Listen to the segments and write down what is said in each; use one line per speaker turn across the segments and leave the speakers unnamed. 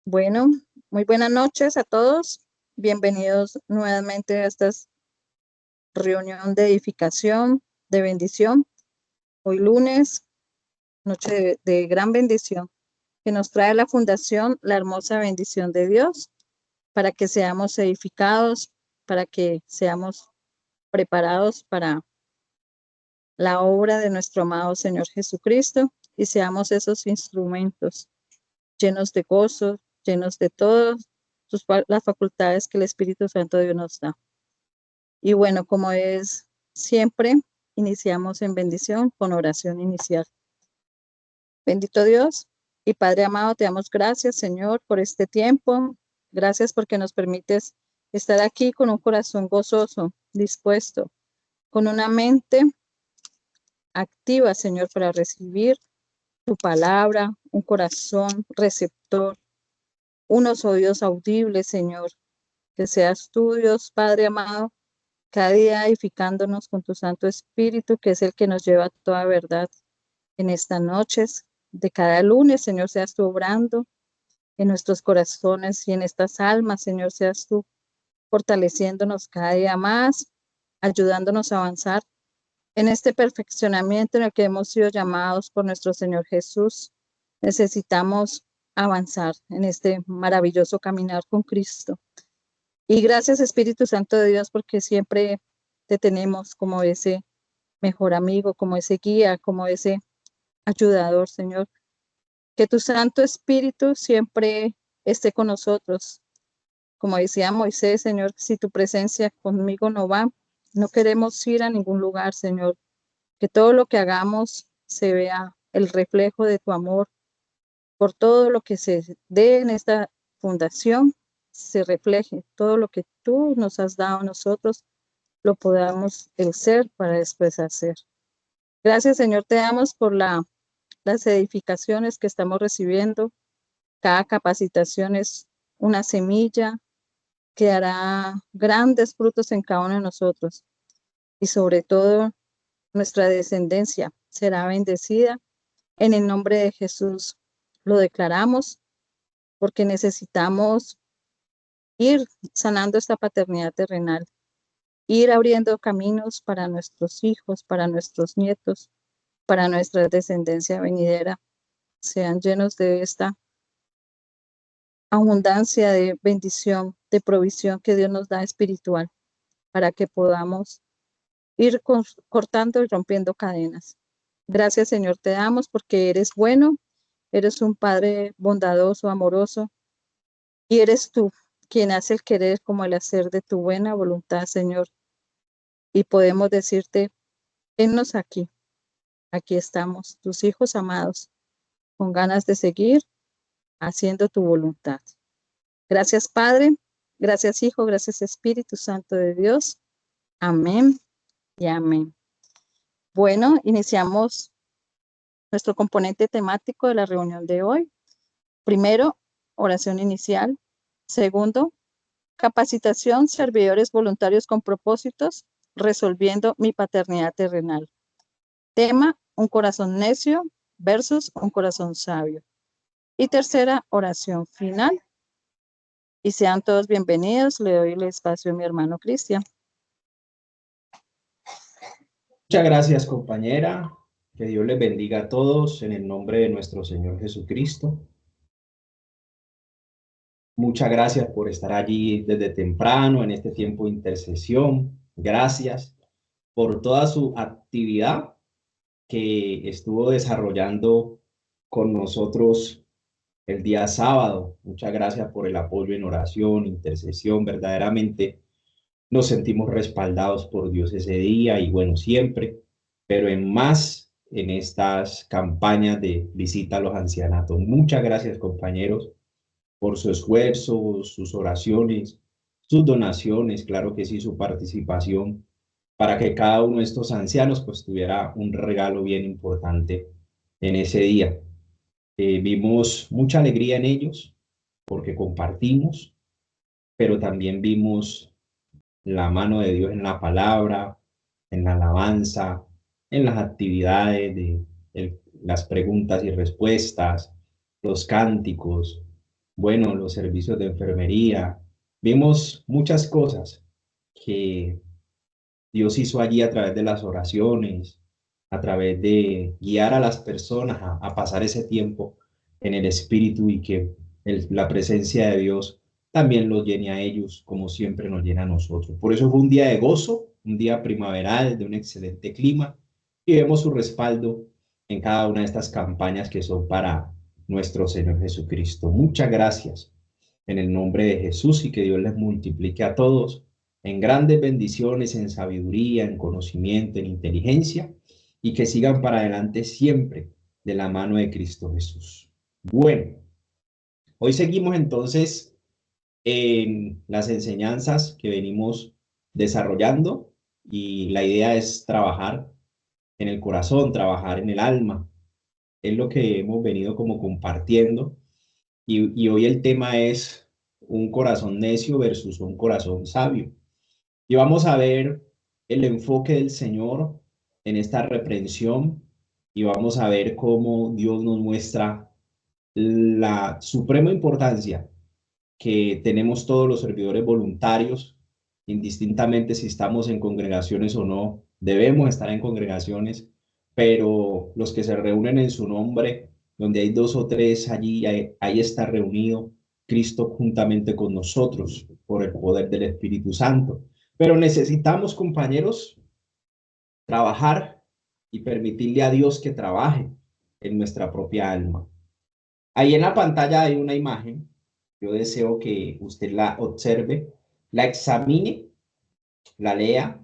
Bueno, muy buenas noches a todos. Bienvenidos nuevamente a esta reunión de edificación, de bendición. Hoy lunes, noche de gran bendición, que nos trae la fundación, la hermosa bendición de Dios, para que seamos edificados, para que seamos preparados para la obra de nuestro amado Señor Jesucristo y seamos esos instrumentos llenos de gozo, llenos de todas las facultades que el Espíritu Santo de Dios nos da. Y bueno, como es siempre, iniciamos en bendición con oración inicial. Bendito Dios y Padre amado, te damos gracias, Señor, por este tiempo. Gracias porque nos permites estar aquí con un corazón gozoso, dispuesto, con una mente activa, Señor, para recibir tu palabra, un corazón receptor, unos oídos audibles, Señor. Que seas tú, Dios Padre amado, cada día edificándonos con tu Santo Espíritu, que es el que nos lleva a toda verdad en estas noches. De cada lunes, Señor, seas tú obrando en nuestros corazones y en estas almas, Señor, seas tú fortaleciéndonos cada día más, ayudándonos a avanzar en este perfeccionamiento en el que hemos sido llamados por nuestro Señor Jesús. Necesitamos avanzar en este maravilloso caminar con Cristo. Y gracias, Espíritu Santo de Dios, porque siempre te tenemos como ese mejor amigo, como ese guía, como ese ayudador, Señor. Que tu Santo Espíritu siempre esté con nosotros. Como decía Moisés, Señor, si tu presencia conmigo no va, no queremos ir a ningún lugar, Señor. Que todo lo que hagamos se vea el reflejo de tu amor por todo lo que se dé en esta fundación, se refleje todo lo que tú nos has dado a nosotros, lo podamos el ser para después hacer. Gracias, Señor, te damos por las edificaciones que estamos recibiendo. Cada capacitación es una semilla que dará grandes frutos en cada uno de nosotros y sobre todo nuestra descendencia será bendecida en el nombre de Jesús. Lo declaramos porque necesitamos ir sanando esta paternidad terrenal, ir abriendo caminos para nuestros hijos, para nuestros nietos, para nuestra descendencia venidera, sean llenos de esta abundancia de bendición, de provisión que Dios nos da espiritual, para que podamos ir cortando y rompiendo cadenas. Gracias, Señor, te damos porque eres bueno, eres un Padre bondadoso, amoroso, y eres tú quien hace el querer como el hacer de tu buena voluntad, Señor. Y podemos decirte, vennos aquí, aquí estamos, tus hijos amados, con ganas de seguir haciendo tu voluntad. Gracias, Padre, gracias, Hijo, gracias, Espíritu Santo de Dios. Amén y amén. Bueno, iniciamos nuestro componente temático de la reunión de hoy. Primero, oración inicial. Segundo, capacitación, servidores voluntarios con propósitos, resolviendo mi paternidad terrenal. Tema, un corazón necio versus un corazón sabio. Y tercera, oración final. Y sean todos bienvenidos. Le doy el espacio a mi hermano Cristian.
Muchas gracias, compañera. Que Dios les bendiga a todos en el nombre de nuestro Señor Jesucristo. Muchas gracias por estar allí desde temprano en este tiempo de intercesión. Gracias por toda su actividad que estuvo desarrollando con nosotros el día sábado. Muchas gracias por el apoyo en oración, intercesión. Verdaderamente nos sentimos respaldados por Dios ese día y bueno, siempre, pero en más en estas campañas de visita a los ancianatos. Muchas gracias, compañeros, por su esfuerzo, sus oraciones, sus donaciones, claro que sí, su participación, para que cada uno de estos ancianos pues tuviera un regalo bien importante en ese día. Vimos mucha alegría en ellos porque compartimos, pero también vimos la mano de Dios en la palabra, en la alabanza, en las actividades de las preguntas y respuestas, los cánticos. bueno, los servicios de enfermería. Vimos muchas cosas que Dios hizo allí a través de las oraciones, a través de guiar a las personas a pasar ese tiempo en el Espíritu y que la presencia de Dios también los llene a ellos como siempre nos llena a nosotros. Por eso fue un día de gozo, un día primaveral de un excelente clima y vemos su respaldo en cada una de estas campañas que son para nuestro Señor Jesucristo. Muchas gracias en el nombre de Jesús y que Dios les multiplique a todos en grandes bendiciones, en sabiduría, en conocimiento, en inteligencia, y que sigan para adelante siempre de la mano de Cristo Jesús. Bueno, hoy seguimos entonces en las enseñanzas que venimos desarrollando y la idea es trabajar en el corazón, trabajar en el alma. Es lo que hemos venido como compartiendo y hoy el tema es un corazón necio versus un corazón sabio. Y vamos a ver el enfoque del Señor en esta reprensión y vamos a ver cómo Dios nos muestra la suprema importancia que tenemos todos los servidores voluntarios, indistintamente si estamos en congregaciones o no, debemos estar en congregaciones, pero los que se reúnen en su nombre, donde hay dos o tres allí, ahí está reunido Cristo juntamente con nosotros por el poder del Espíritu Santo. Pero necesitamos, compañeros, trabajar y permitirle a Dios que trabaje en nuestra propia alma. Ahí en la pantalla hay una imagen. Yo deseo que usted la observe, la examine, la lea.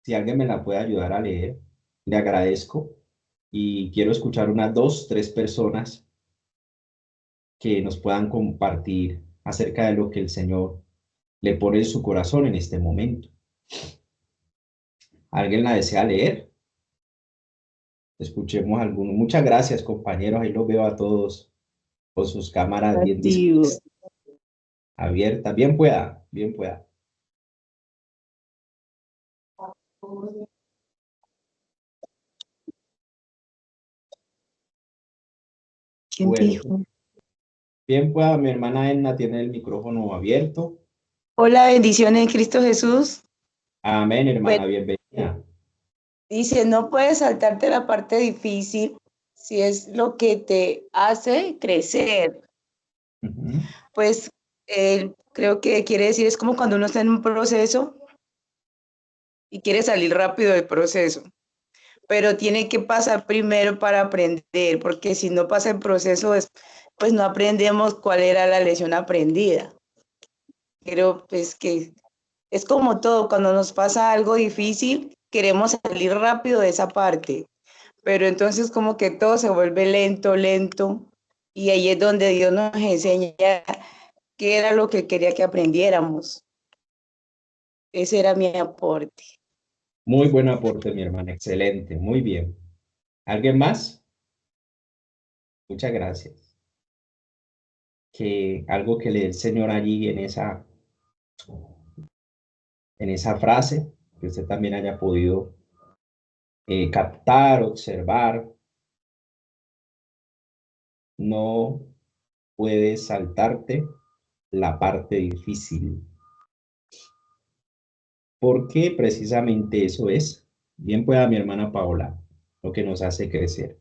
Si alguien me la puede ayudar a leer, le agradezco. Y quiero escuchar unas dos, tres personas que nos puedan compartir acerca de lo que el Señor le pone en su corazón en este momento. ¿Alguien la desea leer? Escuchemos alguno. Muchas gracias, compañeros. Ahí los veo a todos con sus cámaras bien abiertas. Bien pueda, bien pueda.
¿Quién
Bueno,
dijo?
bien pueda. Mi hermana Edna tiene el micrófono abierto.
Hola, bendiciones en Cristo Jesús.
Amén, hermana,
Bueno,
bienvenida.
dice, no puedes saltarte la parte difícil si es lo que te hace crecer.
Ujú.
Pues creo que quiere decir, es como cuando uno está en un proceso y quiere salir rápido del proceso, pero tiene que pasar primero para aprender, porque si no pasa el proceso, pues no aprendemos cuál era la lección aprendida. Creo pues que es como todo, cuando nos pasa algo difícil, queremos salir rápido de esa parte, pero entonces como que todo se vuelve lento, lento, y ahí es donde Dios nos enseña qué era lo que quería que aprendiéramos. Ese era mi aporte.
Muy buen aporte, mi hermana, excelente, muy bien. ¿Alguien más? Muchas gracias. Que algo que le dé el Señor allí en esa frase, que usted también haya podido captar, observar, no puedes saltarte la parte difícil. Porque precisamente eso es, bien pueda mi hermana Paola, lo que nos hace crecer.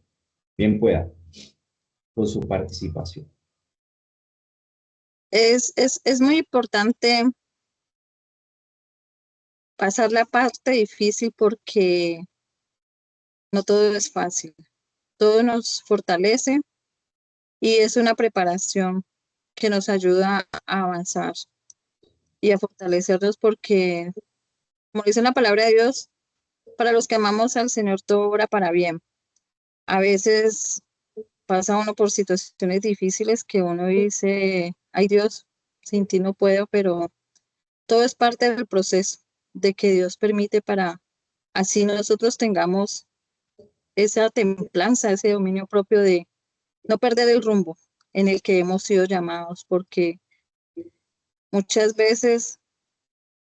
Bien pueda, con su participación.
Es muy importante pasar la parte difícil porque no todo es fácil. Todo nos fortalece y es una preparación que nos ayuda a avanzar y a fortalecernos porque, como dice la palabra de Dios, para los que amamos al Señor todo obra para bien. A veces pasa uno por situaciones difíciles que uno dice, ay Dios, sin ti no puedo, pero todo es parte del proceso de que Dios permite para así nosotros tengamos esa templanza, ese dominio propio de no perder el rumbo en el que hemos sido llamados, porque muchas veces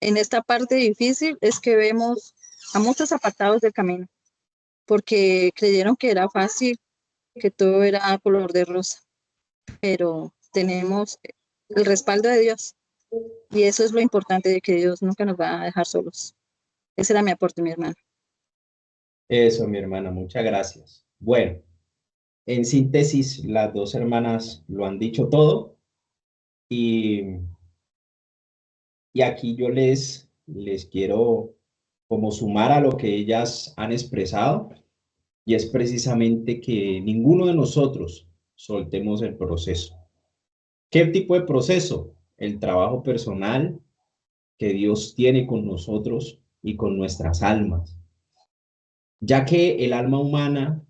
en esta parte difícil es que vemos a muchos apartados del camino, porque creyeron que era fácil, que todo era color de rosa, pero tenemos el respaldo de Dios. Y eso es lo importante, de que Dios nunca nos va a dejar solos. Ese era mi aporte, mi hermano.
Eso, mi hermana, muchas gracias. Bueno, en síntesis, las dos hermanas lo han dicho todo y, y aquí yo les quiero como sumar a lo que ellas han expresado, y es precisamente que ninguno de nosotros soltemos el proceso. ¿Qué tipo de proceso? El trabajo personal que Dios tiene con nosotros y con nuestras almas, ya que el alma humana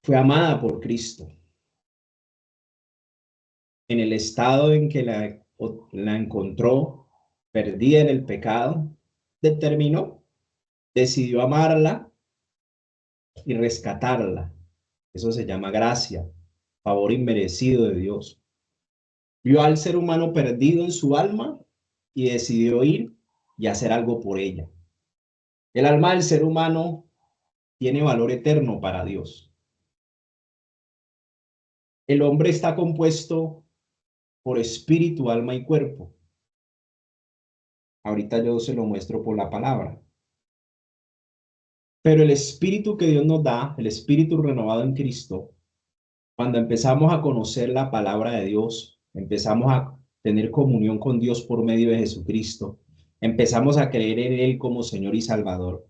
fue amada por Cristo. En el estado en que la encontró perdida en el pecado, decidió amarla y rescatarla. Eso se llama gracia, favor inmerecido de Dios. Vio al ser humano perdido en su alma y decidió ir y hacer algo por ella. El alma del ser humano tiene valor eterno para Dios. El hombre está compuesto por espíritu, alma y cuerpo. Ahorita yo se lo muestro por la palabra. Pero el espíritu que Dios nos da, el espíritu renovado en Cristo, cuando empezamos a conocer la palabra de Dios, empezamos a tener comunión con Dios por medio de Jesucristo, empezamos a creer en Él como Señor y Salvador,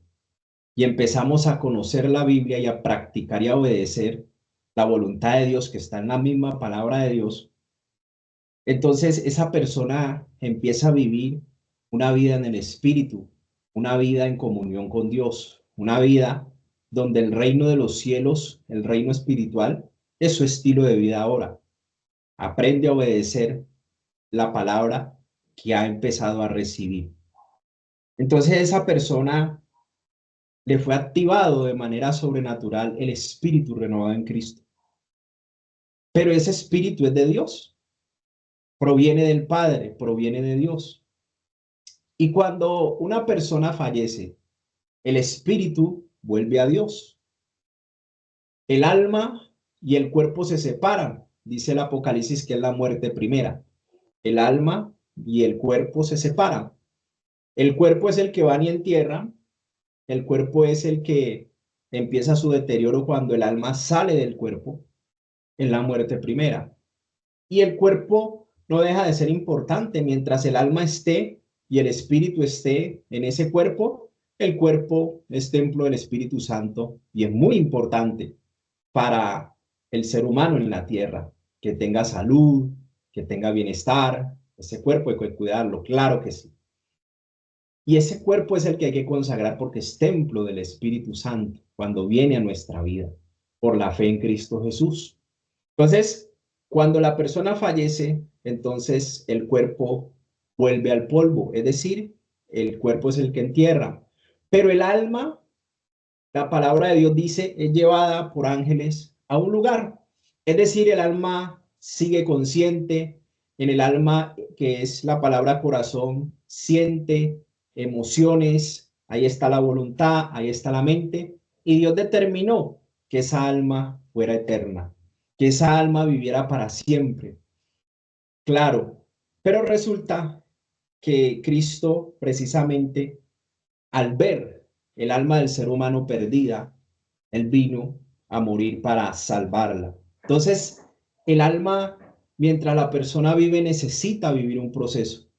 y empezamos a conocer la Biblia y a practicar y a obedecer la voluntad de Dios que está en la misma palabra de Dios, entonces esa persona empieza a vivir una vida en el Espíritu, una vida en comunión con Dios, una vida donde el reino de los cielos, el reino espiritual, es su estilo de vida ahora. Aprende a obedecer la palabra que ha empezado a recibir. Entonces esa persona le fue activado de manera sobrenatural el espíritu renovado en Cristo. Pero ese espíritu es de Dios, proviene del Padre, proviene de Dios. Y cuando una persona fallece, el espíritu vuelve a Dios. El alma y el cuerpo se separan, dice el Apocalipsis, que es la muerte primera. El alma y el cuerpo se separan. El cuerpo es el que van y entierran. El cuerpo es el que empieza su deterioro cuando el alma sale del cuerpo, en la muerte primera. Y el cuerpo no deja de ser importante mientras el alma esté y el espíritu esté en ese cuerpo. El cuerpo es templo del Espíritu Santo y es muy importante para el ser humano en la tierra, que tenga salud, que tenga bienestar. Ese cuerpo hay que cuidarlo, claro que sí. Y ese cuerpo es el que hay que consagrar porque es templo del Espíritu Santo cuando viene a nuestra vida por la fe en Cristo Jesús. Entonces, cuando la persona fallece, entonces el cuerpo vuelve al polvo, es decir, el cuerpo es el que entierra. Pero el alma, la palabra de Dios dice, es llevada por ángeles a un lugar. Es decir, el alma sigue consciente, en el alma, que es la palabra corazón, siente emociones, ahí está la voluntad, ahí está la mente, y Dios determinó que esa alma fuera eterna, que esa alma viviera para siempre. Claro, pero resulta que Cristo precisamente al ver el alma del ser humano perdida, él vino a morir para salvarla. Entonces, el alma, mientras la persona vive, necesita vivir un proceso,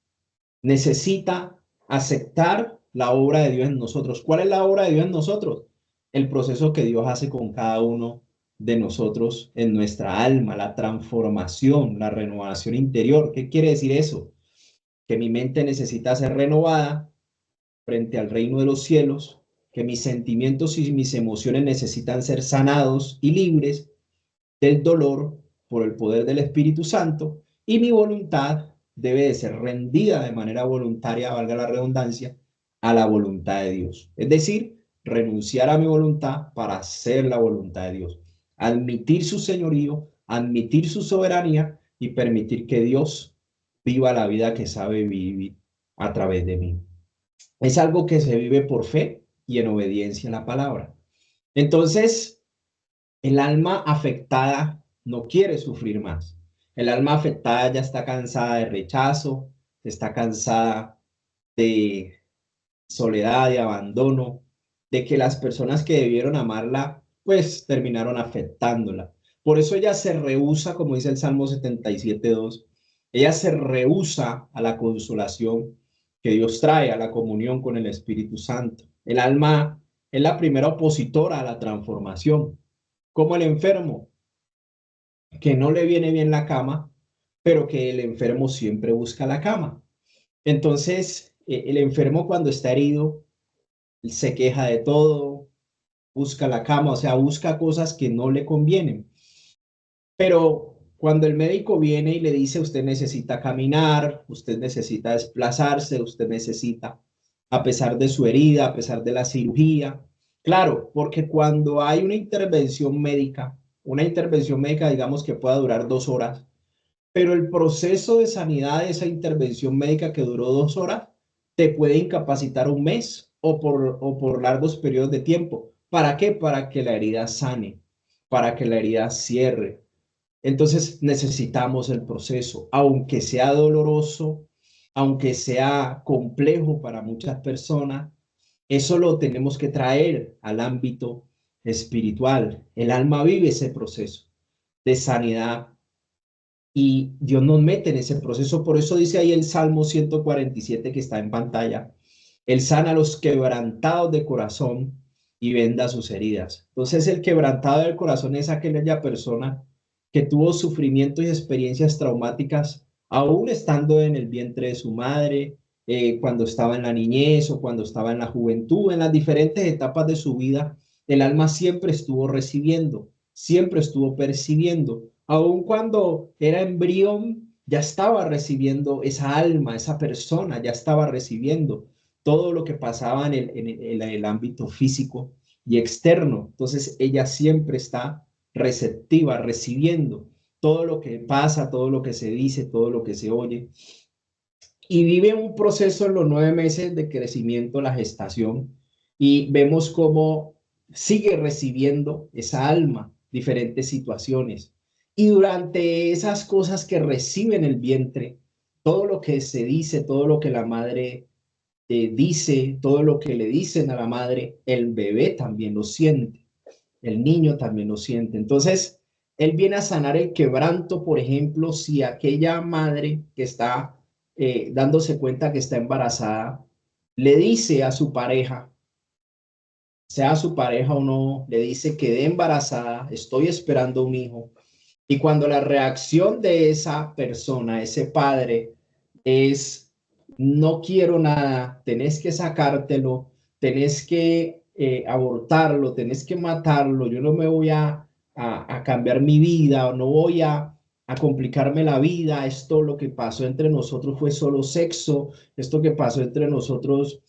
necesita aceptar la obra de Dios en nosotros. ¿Cuál es la obra de Dios en nosotros? El proceso que Dios hace con cada uno de nosotros en nuestra alma, la transformación, la renovación interior. ¿Qué quiere decir eso? Que mi mente necesita ser renovada frente al reino de los cielos, que mis sentimientos y mis emociones necesitan ser sanados y libres del dolor por el poder del Espíritu Santo, y mi voluntad debe de ser rendida de manera voluntaria, valga la redundancia, a la voluntad de Dios. Es decir, renunciar a mi voluntad para hacer la voluntad de Dios. Admitir su señorío, admitir su soberanía y permitir que Dios viva la vida que sabe vivir a través de mí. Es algo que se vive por fe y en obediencia a la palabra. Entonces, el alma afectada no quiere sufrir más. El alma afectada ya está cansada de rechazo, está cansada de soledad, de abandono, de que las personas que debieron amarla, pues terminaron afectándola. Por eso ella se rehúsa, como dice el Salmo 77:2, ella se rehúsa a la consolación que Dios trae, a la comunión con el Espíritu Santo. El alma es la primera opositora a la transformación, como el enfermo, que no le viene bien la cama, pero que el enfermo siempre busca la cama. Entonces, el enfermo cuando está herido, se queja de todo, busca la cama, o sea, busca cosas que no le convienen. Pero cuando el médico viene y le dice, usted necesita caminar, usted necesita desplazarse, usted necesita, a pesar de su herida, a pesar de la cirugía, claro, porque cuando hay una intervención médica, digamos que pueda durar 2 horas, pero el proceso de sanidad de esa intervención médica que duró 2 horas te puede incapacitar un mes o por largos periodos de tiempo. ¿Para qué? Para que la herida sane, para que la herida cierre. Entonces necesitamos el proceso, aunque sea doloroso, aunque sea complejo para muchas personas, eso lo tenemos que traer al ámbito espiritual. El alma vive ese proceso de sanidad y Dios nos mete en ese proceso. Por eso dice ahí el Salmo 147 que está en pantalla. Él sana a los quebrantados de corazón y venda sus heridas. Entonces el quebrantado del corazón es aquella persona que tuvo sufrimientos y experiencias traumáticas aún estando en el vientre de su madre, cuando estaba en la niñez o cuando estaba en la juventud, en las diferentes etapas de su vida. El alma siempre estuvo recibiendo, siempre estuvo percibiendo. Aun cuando era embrión, ya estaba recibiendo esa alma, esa persona, ya estaba recibiendo todo lo que pasaba en el ámbito físico y externo. Entonces ella siempre está receptiva, recibiendo todo lo que pasa, todo lo que se dice, todo lo que se oye. Y vive un proceso en los 9 meses de crecimiento, la gestación, y vemos cómo sigue recibiendo esa alma diferentes situaciones. Y durante esas cosas que recibe en el vientre, todo lo que se dice, todo lo que la madre dice, todo lo que le dicen a la madre, el bebé también lo siente, el niño también lo siente. Entonces, él viene a sanar el quebranto, por ejemplo, si aquella madre que está dándose cuenta que está embarazada, le dice a su pareja, sea su pareja o no, le dice quedé embarazada, estoy esperando un hijo. Y cuando la reacción de esa persona, ese padre, es no quiero nada, tenés que sacártelo, tenés que abortarlo, tenés que matarlo, yo no me voy a cambiar mi vida, o no voy a complicarme la vida, esto lo que pasó entre nosotros fue solo sexo, esto que pasó entre nosotros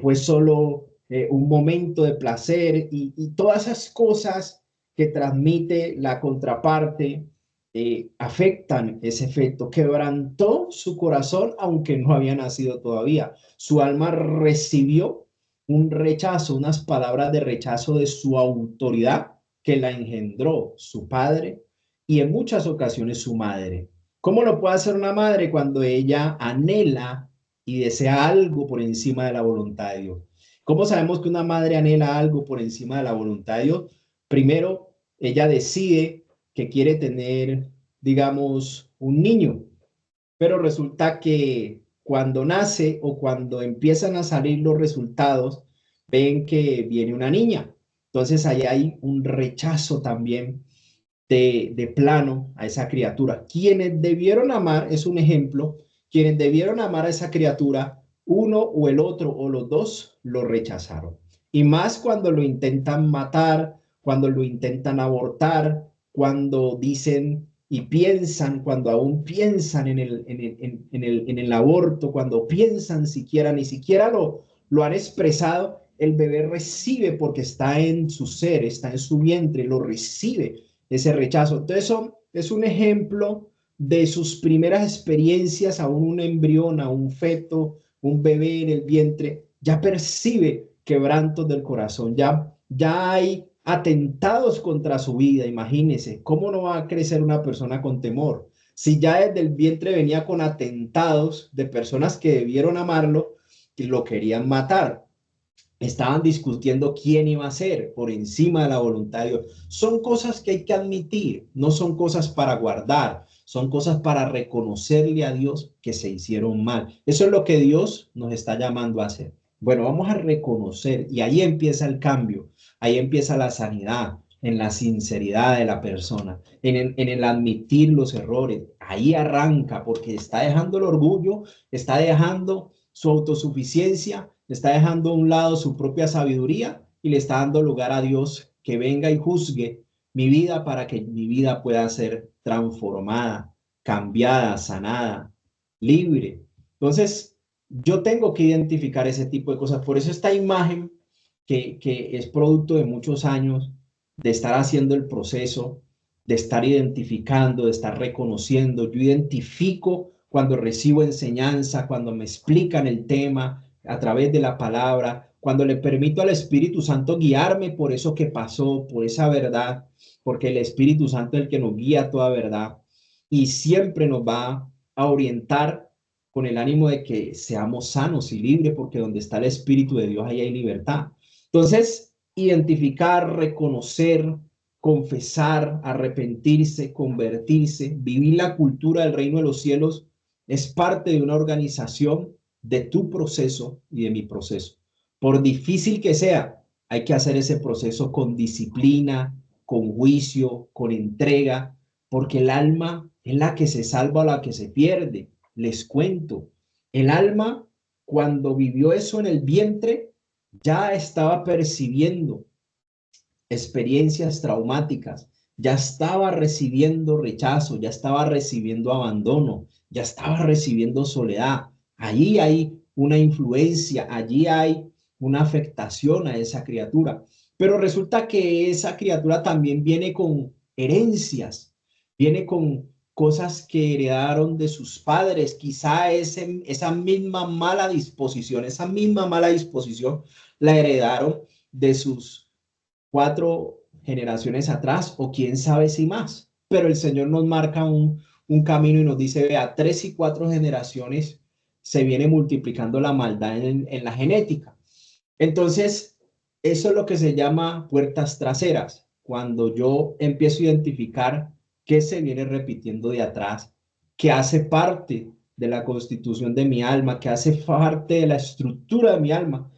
fue solo un momento de placer y todas esas cosas que transmite la contraparte afectan ese efecto. Quebrantó su corazón aunque no había nacido todavía. Su alma recibió un rechazo, unas palabras de rechazo de su autoridad que la engendró su padre y en muchas ocasiones su madre. ¿Cómo lo puede hacer una madre cuando ella anhela y desea algo por encima de la voluntad de Dios? ¿Cómo sabemos que una madre anhela algo por encima de la voluntad de Dios? Primero, ella decide que quiere tener, digamos, un niño, pero resulta que cuando nace o cuando empiezan a salir los resultados, ven que viene una niña. Entonces ahí hay un rechazo también de plano a esa criatura. Quienes debieron amar, es un ejemplo, quienes debieron amar a esa criatura, uno o el otro o los dos lo rechazaron. Y más cuando lo intentan matar, cuando lo intentan abortar, cuando dicen y piensan, cuando aún piensan en el aborto, cuando piensan siquiera, ni siquiera lo han expresado, el bebé recibe porque está en su ser, está en su vientre, lo recibe ese rechazo. Entonces es un ejemplo de sus primeras experiencias, aún un embrión, a un feto, un bebé en el vientre, ya percibe quebrantos del corazón, ya hay atentados contra su vida. Imagínense, ¿cómo no va a crecer una persona con temor? Si ya desde el vientre venía con atentados de personas que debieron amarlo y lo querían matar. Estaban discutiendo quién iba a ser por encima de la voluntad de Dios. Son cosas que hay que admitir, no son cosas para guardar, son cosas para reconocerle a Dios que se hicieron mal. Eso es lo que Dios nos está llamando a hacer. Bueno, vamos a reconocer y ahí empieza el cambio, ahí empieza la sanidad, en la sinceridad de la persona, en el admitir los errores. Ahí arranca porque está dejando el orgullo, está dejando su autosuficiencia, está dejando a un lado su propia sabiduría y le está dando lugar a Dios que venga y juzgue mi vida para que mi vida pueda ser transformada, cambiada, sanada, libre. Entonces, yo tengo que identificar ese tipo de cosas. Por eso esta imagen que es producto de muchos años de estar haciendo el proceso, de estar identificando, de estar reconociendo. Yo identifico cuando recibo enseñanza, cuando me explican el tema a través de la palabra, cuando le permito al Espíritu Santo guiarme por eso que pasó, por esa verdad, porque el Espíritu Santo es el que nos guía a toda verdad y siempre nos va a orientar con el ánimo de que seamos sanos y libres, porque donde está el Espíritu de Dios, ahí hay libertad. Entonces, identificar, reconocer, confesar, arrepentirse, convertirse, vivir la cultura del reino de los cielos es parte de una organización de tu proceso y de mi proceso. Por difícil que sea, hay que hacer ese proceso con disciplina, con juicio, con entrega, porque el alma es la que se salva o la que se pierde. Les cuento, el alma cuando vivió eso en el vientre ya estaba percibiendo experiencias traumáticas, ya estaba recibiendo rechazo, ya estaba recibiendo abandono, ya estaba recibiendo soledad. Allí hay una influencia, allí hay una afectación a esa criatura. Pero resulta que esa criatura también viene con herencias, viene con cosas que heredaron de sus padres, quizá esa misma mala disposición la heredaron de sus 4 generaciones atrás o quién sabe si más. Pero el Señor nos marca un camino y nos dice, vea, 3 y 4 generaciones se viene multiplicando la maldad en la genética. Entonces, eso es lo que se llama puertas traseras. Cuando yo empiezo a identificar qué se viene repitiendo de atrás, que hace parte de la constitución de mi alma, que hace parte de la estructura de mi alma,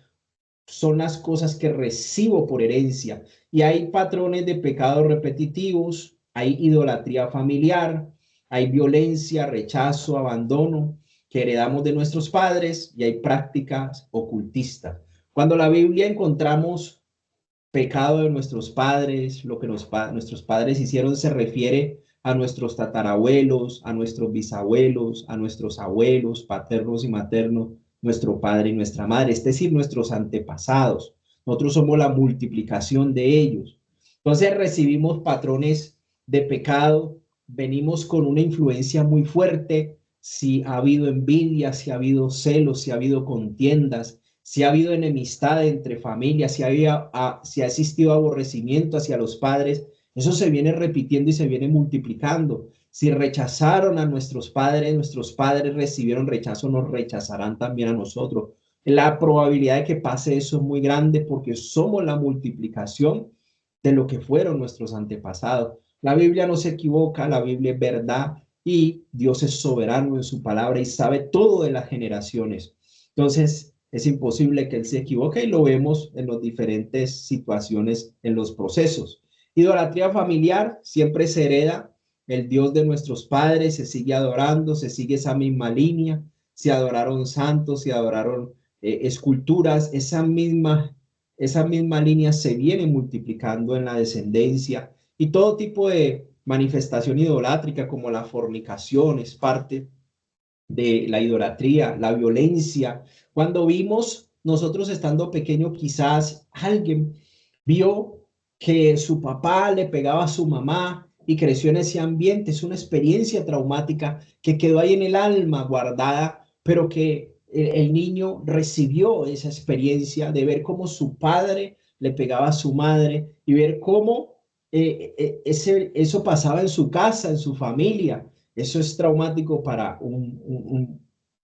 son las cosas que recibo por herencia. Y hay patrones de pecados repetitivos, hay idolatría familiar, hay violencia, rechazo, abandono que heredamos de nuestros padres y hay prácticas ocultistas. Cuando la Biblia encontramos pecado de nuestros padres, lo que nuestros padres hicieron se refiere a nuestros tatarabuelos, a nuestros bisabuelos, a nuestros abuelos, paternos y maternos, nuestro padre y nuestra madre, es decir, nuestros antepasados. Nosotros somos la multiplicación de ellos. Entonces recibimos patrones de pecado, venimos con una influencia muy fuerte, si ha habido envidia, si ha habido celos, si ha habido contiendas, si ha habido enemistad entre familias, si ha existido aborrecimiento hacia los padres, eso se viene repitiendo y se viene multiplicando. Si rechazaron a nuestros padres recibieron rechazo, nos rechazarán también a nosotros. La probabilidad de que pase eso es muy grande porque somos la multiplicación de lo que fueron nuestros antepasados. La Biblia no se equivoca, la Biblia es verdad y Dios es soberano en su palabra y sabe todo de las generaciones. Entonces, es imposible que Él se equivoque y lo vemos en las diferentes situaciones, en los procesos. Idolatría familiar siempre se hereda. El Dios de nuestros padres se sigue adorando, se sigue esa misma línea, se adoraron santos, se adoraron esculturas, esa misma línea se viene multiplicando en la descendencia y todo tipo de manifestación idolátrica como la fornicación es parte de la idolatría, la violencia. Cuando vimos nosotros estando pequeño, quizás alguien vio que su papá le pegaba a su mamá y creció en ese ambiente. Es una experiencia traumática que quedó ahí en el alma guardada, pero que el niño recibió esa experiencia de ver cómo su padre le pegaba a su madre, y ver cómo eso pasaba en su casa, en su familia. Eso es traumático para un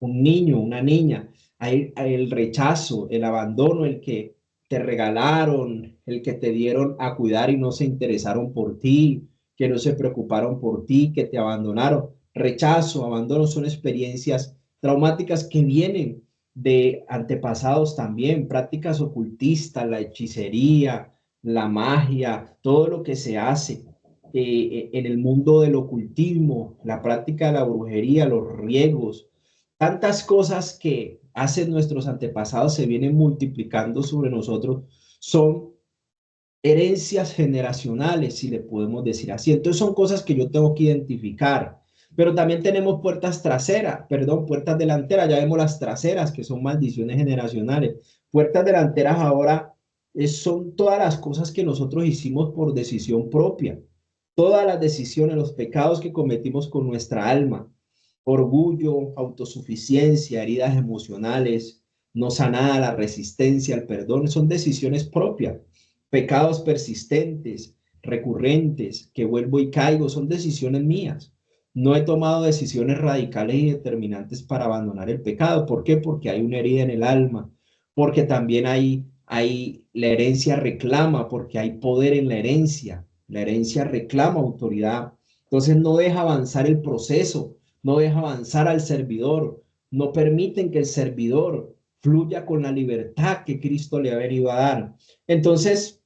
niño, una niña. Hay el rechazo, el abandono, el que te regalaron, el que te dieron a cuidar y no se interesaron por ti, que no se preocuparon por ti, que te abandonaron. Rechazo, abandono son experiencias traumáticas que vienen de antepasados también, prácticas ocultistas, la hechicería, la magia, todo lo que se hace en el mundo del ocultismo, la práctica de la brujería, los riegos, tantas cosas que hacen nuestros antepasados se vienen multiplicando sobre nosotros, son herencias generacionales, si le podemos decir así. Entonces son cosas que yo tengo que identificar. Pero también tenemos puertas traseras, perdón, puertas delanteras. Ya vemos las traseras, que son maldiciones generacionales. Puertas delanteras ahora son todas las cosas que nosotros hicimos por decisión propia. Todas las decisiones, los pecados que cometimos con nuestra alma. Orgullo, autosuficiencia, heridas emocionales, no sanada, la resistencia, el perdón, son decisiones propias. Pecados persistentes, recurrentes, que vuelvo y caigo, son decisiones mías. No he tomado decisiones radicales y determinantes para abandonar el pecado. ¿Por qué? Porque hay una herida en el alma, porque también hay la herencia reclama, porque hay poder en la herencia. La herencia reclama autoridad. Entonces no deja avanzar el proceso, no deja avanzar al servidor, no permiten que el servidor fluya con la libertad que Cristo le ha venido a dar. Entonces,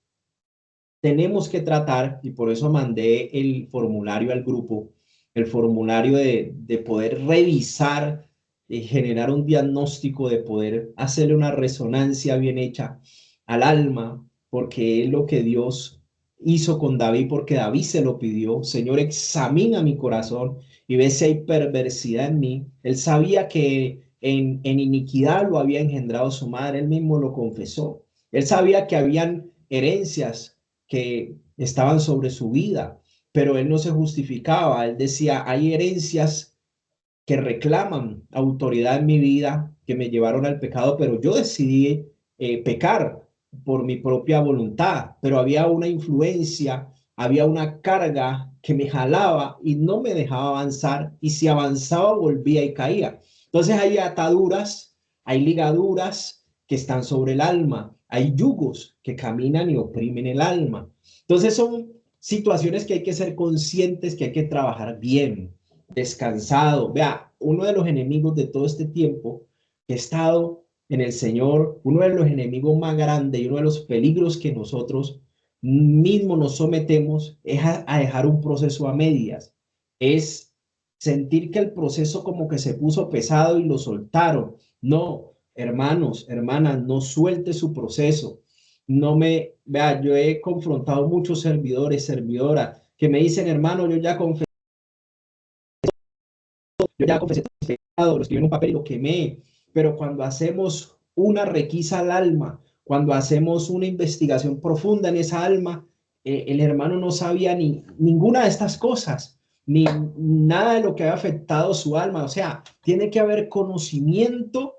tenemos que tratar, y por eso mandé el formulario al grupo, el formulario de poder revisar, generar un diagnóstico, de poder hacerle una resonancia bien hecha al alma, porque es lo que Dios hizo con David, porque David se lo pidió. Señor, examina mi corazón y ve si hay perversidad en mí. Él sabía que en iniquidad lo había engendrado su madre, él mismo lo confesó. Él sabía que habían herencias que estaban sobre su vida, pero él no se justificaba. Él decía, hay herencias que reclaman autoridad en mi vida, que me llevaron al pecado, pero yo decidí pecar por mi propia voluntad, pero había una influencia, había una carga que me jalaba y no me dejaba avanzar, y si avanzaba volvía y caía. Entonces hay ataduras, hay ligaduras que están sobre el alma, hay yugos que caminan y oprimen el alma. Entonces son situaciones que hay que ser conscientes, que hay que trabajar bien, descansado. Vea, uno de los enemigos de todo este tiempo que he estado en el Señor, uno de los enemigos más grandes y uno de los peligros que nosotros mismos nos sometemos es a dejar un proceso a medias, es sentir que el proceso como que se puso pesado y lo soltaron. No, hermanos, hermanas, no suelte su proceso. No me, vea, yo he confrontado muchos servidores, servidoras que me dicen, hermano, yo ya confesé los pecados, lo escribí en un papel y lo quemé, pero cuando hacemos una requisa al alma, cuando hacemos una investigación profunda en esa alma, el hermano no sabía ninguna de estas cosas, ni nada de lo que había afectado su alma. O sea, tiene que haber conocimiento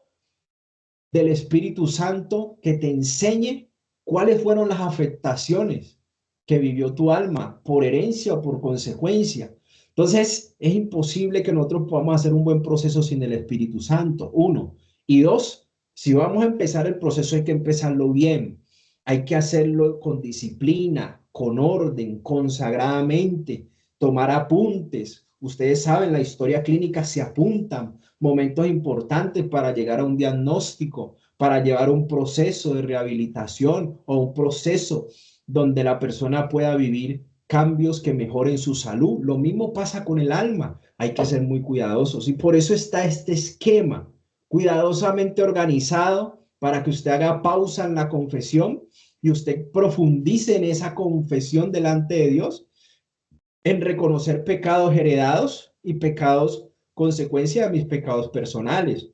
del Espíritu Santo que te enseñe cuáles fueron las afectaciones que vivió tu alma por herencia o por consecuencia. Entonces, es imposible que nosotros podamos hacer un buen proceso sin el Espíritu Santo, uno. Y dos, si vamos a empezar el proceso hay que empezarlo bien. Hay que hacerlo con disciplina, con orden, consagradamente, tomar apuntes. Ustedes saben, la historia clínica se apuntan momentos importantes para llegar a un diagnóstico, para llevar un proceso de rehabilitación o un proceso donde la persona pueda vivir cambios que mejoren su salud. Lo mismo pasa con el alma. Hay que ser muy cuidadosos y por eso está este esquema cuidadosamente organizado para que usted haga pausa en la confesión y usted profundice en esa confesión delante de Dios, en reconocer pecados heredados y pecados consecuencia de mis pecados personales,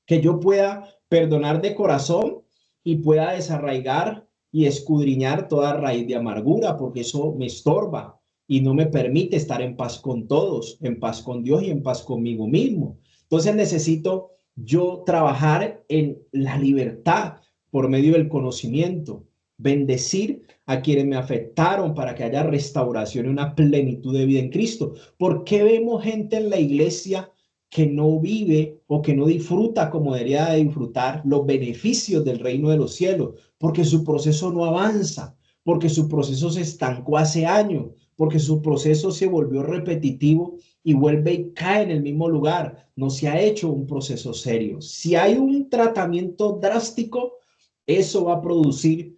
que yo pueda perdonar de corazón y pueda desarraigar y escudriñar toda raíz de amargura, porque eso me estorba y no me permite estar en paz con todos, en paz con Dios y en paz conmigo mismo. Entonces necesito yo trabajar en la libertad por medio del conocimiento. bendecir a quienes me afectaron para que haya restauración y una plenitud de vida en Cristo. ¿Por qué vemos gente en la iglesia que no vive o que no disfruta como debería de disfrutar los beneficios del reino de los cielos? Porque su proceso no avanza, porque su proceso se estancó hace años, porque su proceso se volvió repetitivo y vuelve y cae en el mismo lugar. No se ha hecho un proceso serio. Si hay un tratamiento drástico, eso va a producir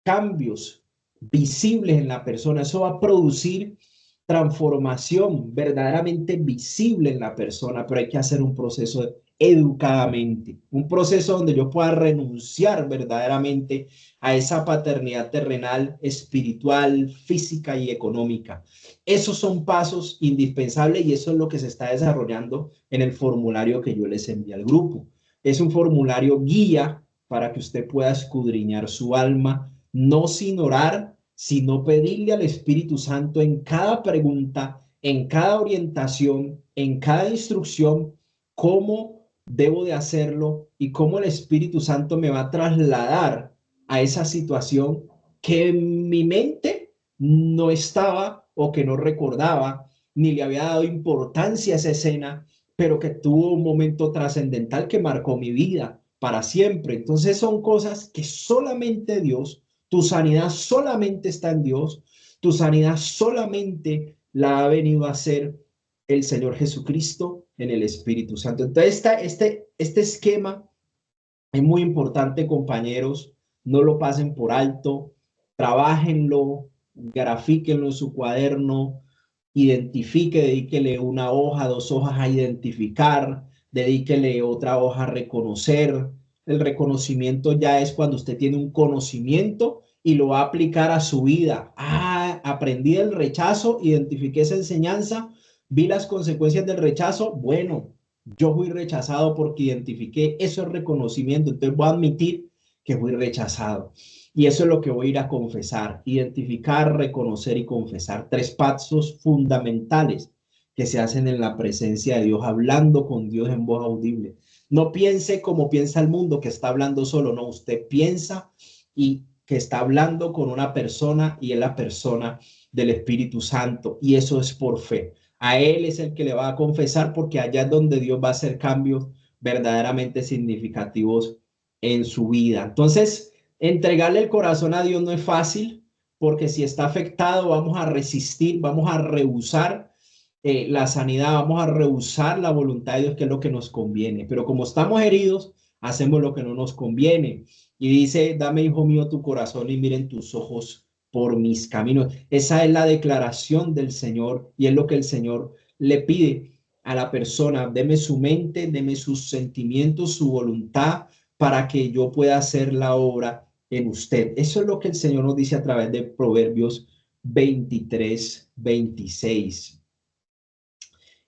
cambios visibles en la persona, eso va a producir transformación verdaderamente visible en la persona, pero hay que hacer un proceso educadamente, un proceso donde yo pueda renunciar verdaderamente a esa paternidad terrenal, espiritual, física y económica. Esos son pasos indispensables y eso es lo que se está desarrollando en el formulario que yo les envié al grupo. Es un formulario guía para que usted pueda escudriñar su alma, no sin orar, sino pedirle al Espíritu Santo en cada pregunta, en cada orientación, en cada instrucción, cómo debo de hacerlo y cómo el Espíritu Santo me va a trasladar a esa situación que en mi mente no estaba o que no recordaba, ni le había dado importancia a esa escena, pero que tuvo un momento trascendental que marcó mi vida para siempre. Entonces son cosas que solamente Dios, tu sanidad solamente está en Dios, tu sanidad solamente la ha venido a hacer el Señor Jesucristo en el Espíritu Santo. Entonces este esquema es muy importante, compañeros, no lo pasen por alto, trabájenlo, grafíquenlo en su cuaderno, identifique, dedíquele una hoja, 2 hojas a identificar, dedíquele otra hoja a reconocer. El reconocimiento ya es cuando usted tiene un conocimiento y lo va a aplicar a su vida. Aprendí el rechazo, identifiqué esa enseñanza, vi las consecuencias del rechazo. Bueno, yo fui rechazado porque identifiqué, eso es reconocimiento. Entonces voy a admitir que fui rechazado. Y eso es lo que voy a ir a confesar, identificar, reconocer y confesar. 3 pasos fundamentales que se hacen en la presencia de Dios, hablando con Dios en voz audible. No piense como piensa el mundo, que está hablando solo. No, usted piensa y que está hablando con una persona y es la persona del Espíritu Santo. Y eso es por fe. A Él es el que le va a confesar, porque allá es donde Dios va a hacer cambios verdaderamente significativos en su vida. Entonces, entregarle el corazón a Dios no es fácil, porque si está afectado vamos a resistir, vamos a rehusar la sanidad, vamos a rehusar la voluntad de Dios, que es lo que nos conviene. Pero como estamos heridos, hacemos lo que no nos conviene. Y dice, dame, hijo mío, tu corazón y miren tus ojos por mis caminos. Esa es la declaración del Señor y es lo que el Señor le pide a la persona. Deme su mente, deme sus sentimientos, su voluntad, para que yo pueda hacer la obra en usted. Eso es lo que el Señor nos dice a través de Proverbios 23, 26.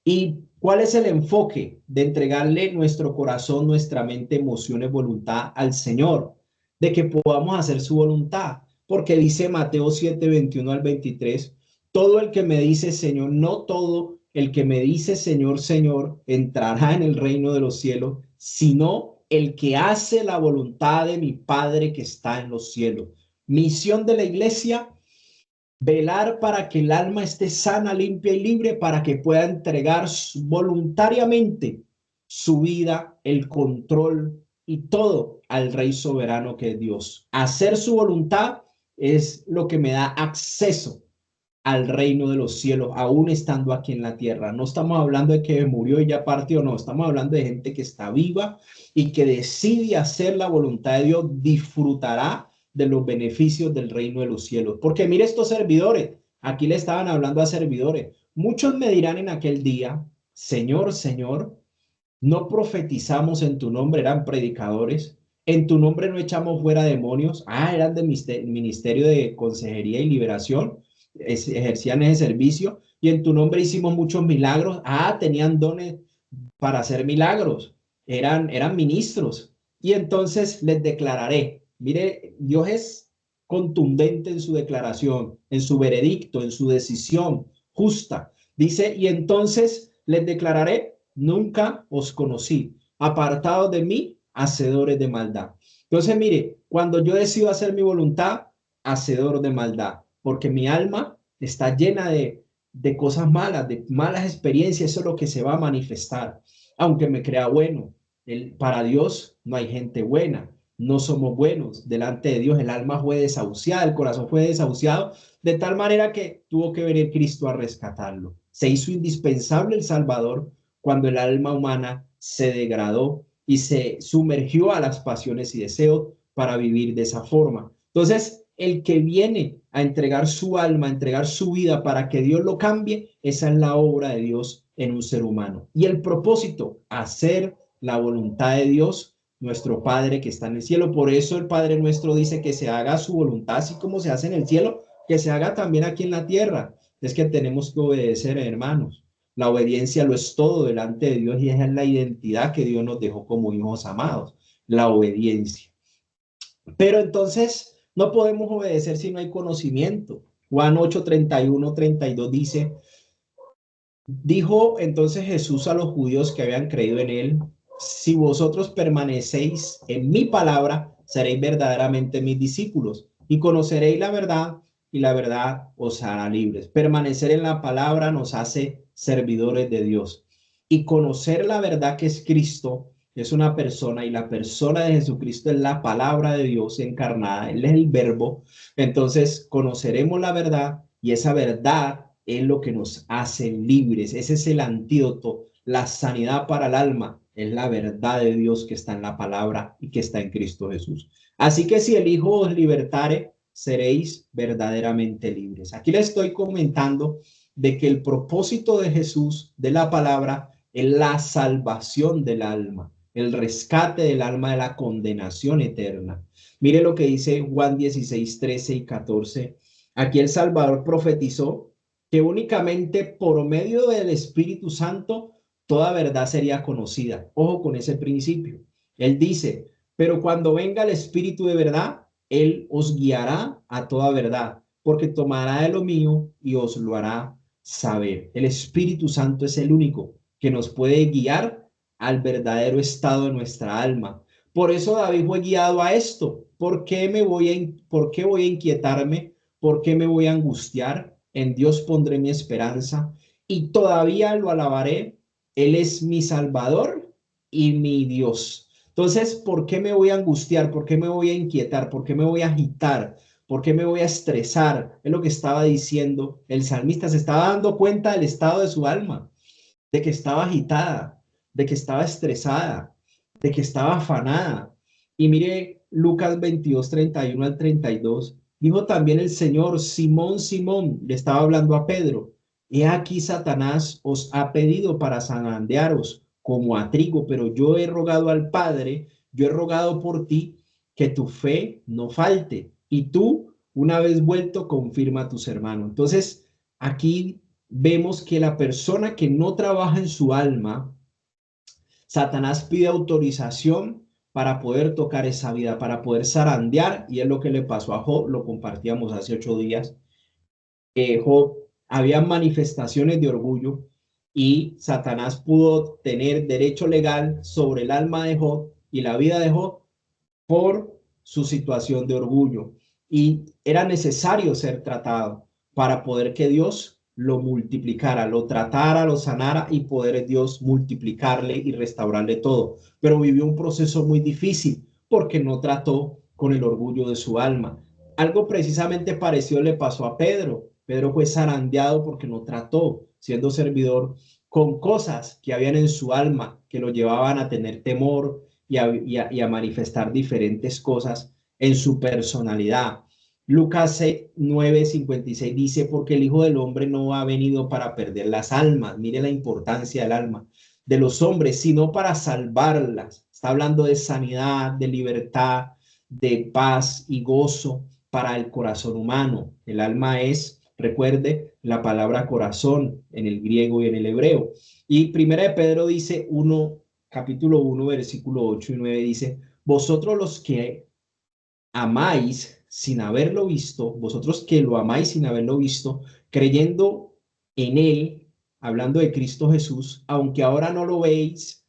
¿Y cuál es el enfoque de entregarle nuestro corazón, nuestra mente, emociones, voluntad al Señor? De que podamos hacer su voluntad. Porque dice Mateo 7, 21 al 23, todo el que me dice Señor, no todo el que me dice Señor, Señor, entrará en el reino de los cielos, sino el que hace la voluntad de mi Padre que está en los cielos. Misión de la iglesia: velar para que el alma esté sana, limpia y libre, para que pueda entregar voluntariamente su vida, el control y todo al Rey soberano que es Dios. Hacer su voluntad es lo que me da acceso al reino de los cielos, aún estando aquí en la tierra. No estamos hablando de que murió y ya partió, no, estamos hablando de gente que está viva y que decide hacer la voluntad de Dios, disfrutará de los beneficios del reino de los cielos. Porque mire estos servidores, aquí le estaban hablando a servidores. Muchos me dirán en aquel día, Señor, Señor, no profetizamos en tu nombre, eran predicadores, en tu nombre no echamos fuera demonios, eran del ministerio de consejería y liberación, ejercían ese servicio, y en tu nombre hicimos muchos milagros, tenían dones para hacer milagros, eran ministros. Y entonces les declararé, mire, Dios es contundente en su declaración, en su veredicto, en su decisión justa. Dice, y entonces les declararé, nunca os conocí, apartados de mí, hacedores de maldad. Entonces, mire, Cuando yo decido hacer mi voluntad, hacedor de maldad, porque mi alma está llena de cosas malas, de malas experiencias, eso es lo que se va a manifestar. Aunque me crea bueno, para Dios no hay gente buena, no somos buenos. Delante de Dios el alma fue desahuciada, el corazón fue desahuciado, de tal manera que tuvo que venir Cristo a rescatarlo. Se hizo indispensable el Salvador cuando el alma humana se degradó y se sumergió a las pasiones y deseos para vivir de esa forma. Entonces, el que viene a entregar su alma, a entregar su vida para que Dios lo cambie, esa es la obra de Dios en un ser humano. Y el propósito, hacer la voluntad de Dios, nuestro Padre que está en el cielo. Por eso el Padre nuestro dice que se haga su voluntad, así como se hace en el cielo, que se haga también aquí en la tierra. Es que tenemos que obedecer, hermanos. La obediencia lo es todo delante de Dios y esa es la identidad que Dios nos dejó como hijos amados, la obediencia. Pero entonces no podemos obedecer si no hay conocimiento. Juan 8, 31, 32 dice, dijo entonces Jesús a los judíos que habían creído en él, si vosotros permanecéis en mi palabra, seréis verdaderamente mis discípulos y conoceréis la verdad y la verdad os hará libres. Permanecer en la palabra nos hace servidores de Dios y conocer la verdad que es Cristo es una persona y la persona de Jesucristo es la palabra de Dios encarnada, Él es el verbo. Entonces conoceremos la verdad y esa verdad es lo que nos hace libres. Ese es el antídoto, la sanidad para el alma. Es la verdad de Dios que está en la palabra y que está en Cristo Jesús. Así que si el Hijo os libertare, seréis verdaderamente libres. Aquí les estoy comentando de que el propósito de Jesús, de la palabra, es la salvación del alma, el rescate del alma de la condenación eterna. Mire lo que dice Juan 16, 13 y 14. Aquí el Salvador profetizó que únicamente por medio del Espíritu Santo toda verdad sería conocida. Ojo con ese principio. Él dice, pero cuando venga el Espíritu de verdad, Él os guiará a toda verdad, porque tomará de lo mío y os lo hará saber. El Espíritu Santo es el único que nos puede guiar al verdadero estado de nuestra alma. Por eso David fue guiado a esto. ¿Por qué voy a inquietarme? ¿Por qué me voy a angustiar? En Dios pondré mi esperanza y todavía lo alabaré. Él es mi Salvador y mi Dios. Entonces, ¿por qué me voy a angustiar? ¿Por qué me voy a inquietar? ¿Por qué me voy a agitar? ¿Por qué me voy a estresar? Es lo que estaba diciendo el salmista. Se estaba dando cuenta del estado de su alma, de que estaba agitada, de que estaba estresada, de que estaba afanada. Y mire Lucas 22, 31 al 32. Dijo también el Señor, Simón, Simón, le estaba hablando a Pedro, he aquí Satanás os ha pedido para zarandearos como a trigo, pero yo he rogado al Padre, yo he rogado por ti que tu fe no falte. Y tú, una vez vuelto, confirma a tus hermanos. Entonces, aquí vemos que la persona que no trabaja en su alma, Satanás pide autorización para poder tocar esa vida, para poder zarandear, y es lo que le pasó a Job, lo compartíamos hace 8 días. Job, había manifestaciones de orgullo y Satanás pudo tener derecho legal sobre el alma de Job y la vida de Job por su situación de orgullo. Y era necesario ser tratado para poder que Dios lo multiplicara, lo tratara, lo sanara y poder Dios multiplicarle y restaurarle todo. Pero vivió un proceso muy difícil porque no trató con el orgullo de su alma. Algo precisamente parecido le pasó a Pedro. Pedro fue zarandeado porque no trató, siendo servidor, con cosas que habían en su alma que lo llevaban a tener temor y a manifestar diferentes cosas en su personalidad. Lucas 9:56 dice, porque el Hijo del Hombre no ha venido para perder las almas. Mire la importancia del alma de los hombres, sino para salvarlas. Está hablando de sanidad, de libertad, de paz y gozo para el corazón humano. El alma es, recuerde, la palabra corazón en el griego y en el hebreo. Y Primera de Pedro dice capítulo 1, versículo 8 y 9 dice, vosotros los que amáis sin haberlo visto, vosotros que lo amáis sin haberlo visto, creyendo en él, hablando de Cristo Jesús, aunque ahora no lo veis,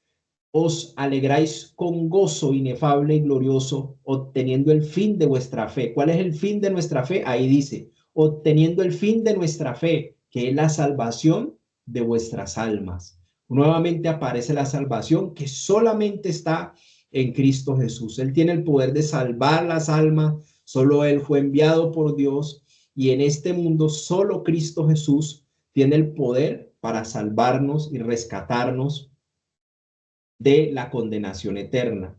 os alegráis con gozo inefable y glorioso, obteniendo el fin de vuestra fe. ¿Cuál es el fin de nuestra fe? Ahí dice, obteniendo el fin de nuestra fe, que es la salvación de vuestras almas. Nuevamente aparece la salvación que solamente está en Cristo Jesús. Él tiene el poder de salvar las almas, solo Él fue enviado por Dios y en este mundo solo Cristo Jesús tiene el poder para salvarnos y rescatarnos de la condenación eterna.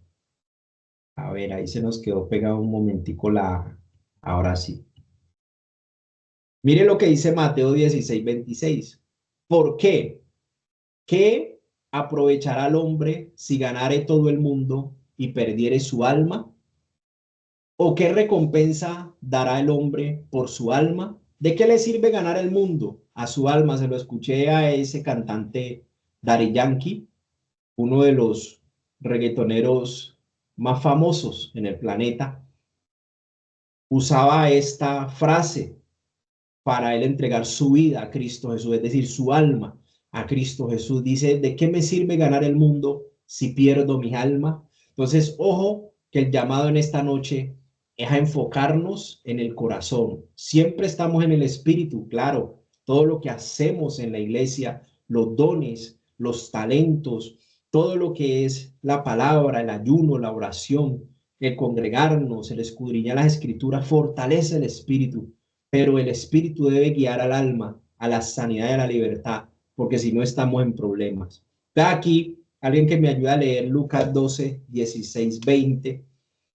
A ver, ahí se nos quedó pegado un momentico la... Ahora sí. Mire lo que dice Mateo 16:26. ¿Por qué? ¿Qué aprovechará el hombre si ganare todo el mundo y perdiere su alma? ¿O qué recompensa dará el hombre por su alma? ¿De qué le sirve ganar el mundo? A su alma, se lo escuché a ese cantante Daddy Yankee, uno de los reggaetoneros más famosos en el planeta, usaba esta frase para él entregar su vida a Cristo Jesús, es decir, su alma a Cristo Jesús. Dice, ¿de qué me sirve ganar el mundo si pierdo mi alma? Entonces, ojo, que el llamado en esta noche es a enfocarnos en el corazón. Siempre estamos en el espíritu, claro, todo lo que hacemos en la iglesia, los dones, los talentos, todo lo que es la palabra, el ayuno, la oración, el congregarnos, el escudriñar las escrituras, fortalece el espíritu, pero el espíritu debe guiar al alma a la sanidad y a la libertad, porque si no estamos en problemas. Está aquí alguien que me ayude a leer Lucas 12, 16, 20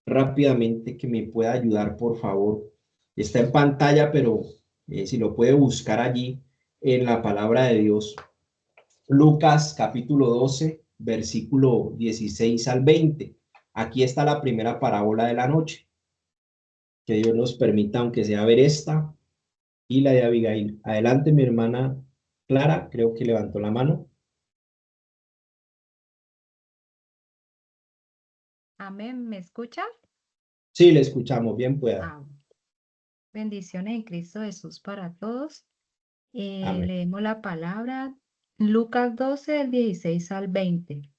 rápidamente, que me pueda ayudar, por favor. Está en pantalla, pero si lo puede buscar allí en la palabra de Dios. Lucas capítulo 12, versículo 16 al 20. Aquí está la primera parábola de la noche. Que Dios nos permita, aunque sea, ver esta y la de Abigail. Adelante, mi hermana Clara, creo que levantó la mano.
Amén, ¿me escucha?
Sí, le escuchamos, bien pueda.
Bendiciones en Cristo Jesús para todos.
Amén.
Leemos la palabra Lucas 12, del 16 al 20.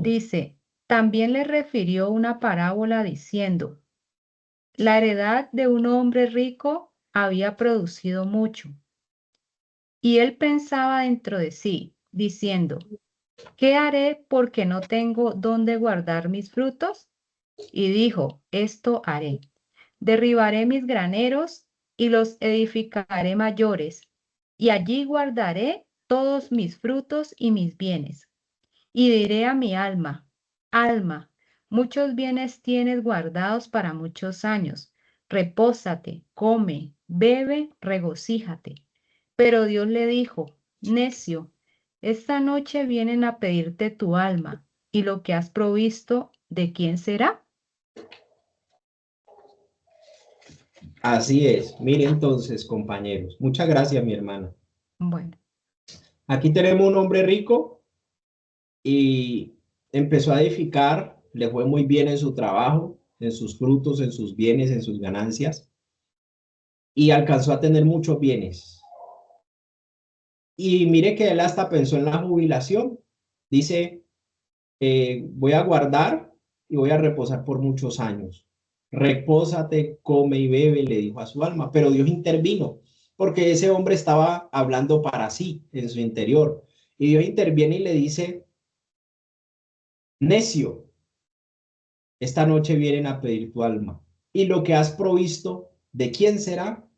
Dice, también le refirió una parábola diciendo, la heredad de un hombre rico había producido mucho. Y él pensaba dentro de sí, diciendo, ¿qué haré porque no tengo dónde guardar mis frutos? Y dijo, esto haré. Derribaré mis graneros y los edificaré mayores, y allí guardaré todos mis frutos y mis bienes. Y diré a mi alma, alma, muchos bienes tienes guardados para muchos años. Repósate, come, bebe, regocíjate. Pero Dios le dijo, necio, esta noche vienen a pedirte tu alma, y lo que has provisto, ¿de quién será?
Así es. Mire entonces, compañeros. Muchas gracias, mi hermana.
Bueno,
Aquí tenemos un hombre rico y empezó a edificar, le fue muy bien en su trabajo, en sus frutos, en sus bienes, en sus ganancias, y alcanzó a tener muchos bienes. Y mire que él hasta pensó en la jubilación. Dice, voy a guardar y voy a reposar por muchos años. Repósate, come y bebe, le dijo a su alma. Pero Dios intervino, porque ese hombre estaba hablando para sí, en su interior. Y Dios interviene y le dice, necio, esta noche vienen a pedir tu alma. Y lo que has provisto, ¿de quién será?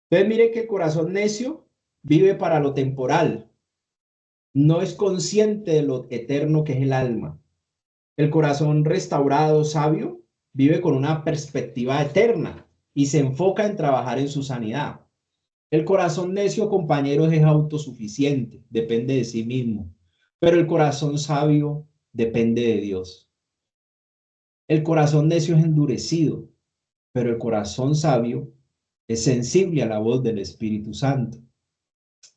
Entonces mire que el corazón necio vive para lo temporal, no es consciente de lo eterno que es el alma. El corazón restaurado, sabio, vive con una perspectiva eterna y se enfoca en trabajar en su sanidad. El corazón necio, compañeros, es autosuficiente, depende de sí mismo, pero el corazón sabio depende de Dios. El corazón necio es endurecido, pero el corazón sabio es sensible a la voz del Espíritu Santo.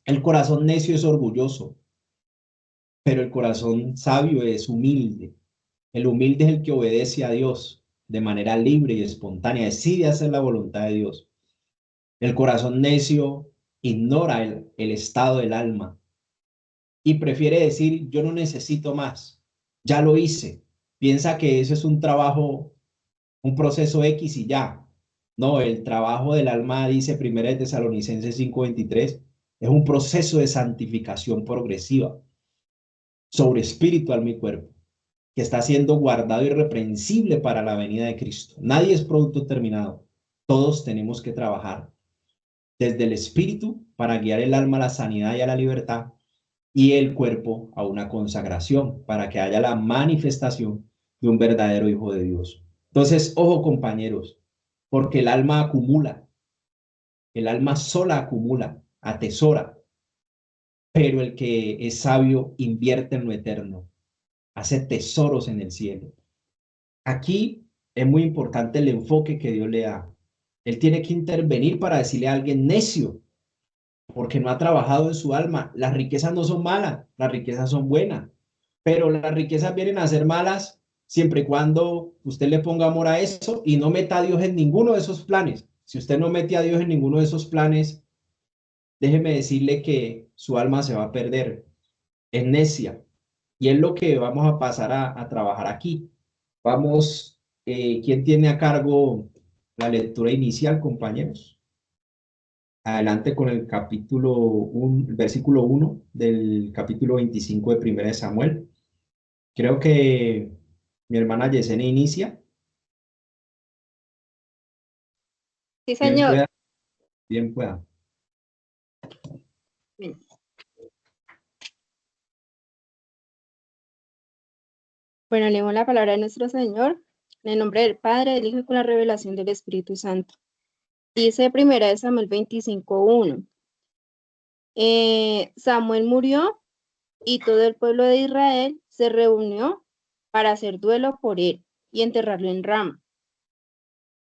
El corazón necio es orgulloso, pero el corazón sabio es humilde. El humilde es el que obedece a Dios de manera libre y espontánea, decide hacer la voluntad de Dios. El corazón necio ignora el estado del alma y prefiere decir, yo no necesito más, ya lo hice. Piensa que eso es un trabajo, un proceso X y ya. No, el trabajo del alma, dice 1 Tesalonicenses 5:23, es un proceso de santificación progresiva sobre espíritu, alma y cuerpo, que está siendo guardado irreprensible para la venida de Cristo. Nadie es producto terminado. Todos tenemos que trabajar desde el espíritu para guiar el alma a la sanidad y a la libertad, y el cuerpo a una consagración para que haya la manifestación de un verdadero hijo de Dios. Entonces, ojo compañeros, porque el alma acumula, el alma sola acumula, atesora, pero el que es sabio invierte en lo eterno, hace tesoros en el cielo. Aquí es muy importante el enfoque que Dios le da. Él tiene que intervenir para decirle a alguien necio, porque no ha trabajado en su alma. Las riquezas no son malas, las riquezas son buenas, pero las riquezas vienen a ser malas siempre y cuando usted le ponga amor a eso y no meta a Dios en ninguno de esos planes. Si usted no mete a Dios en ninguno de esos planes, déjeme decirle que su alma se va a perder, es necia. Y es lo que vamos a pasar a trabajar aquí. Vamos, ¿quién tiene a cargo la lectura inicial, compañeros? Adelante con el capítulo 1, el versículo 1 del capítulo 25 de 1 de Samuel. Creo que mi hermana Yesenia inicia.
Sí,
Bien
señor.
pueda, bien pueda.
Bien. Bueno, leemos la palabra de nuestro Señor, en el nombre del Padre, del Hijo y con la revelación del Espíritu Santo. Dice 1 de Samuel 25:1. Samuel murió y todo el pueblo de Israel se reunió para hacer duelo por él y enterrarlo en Rama.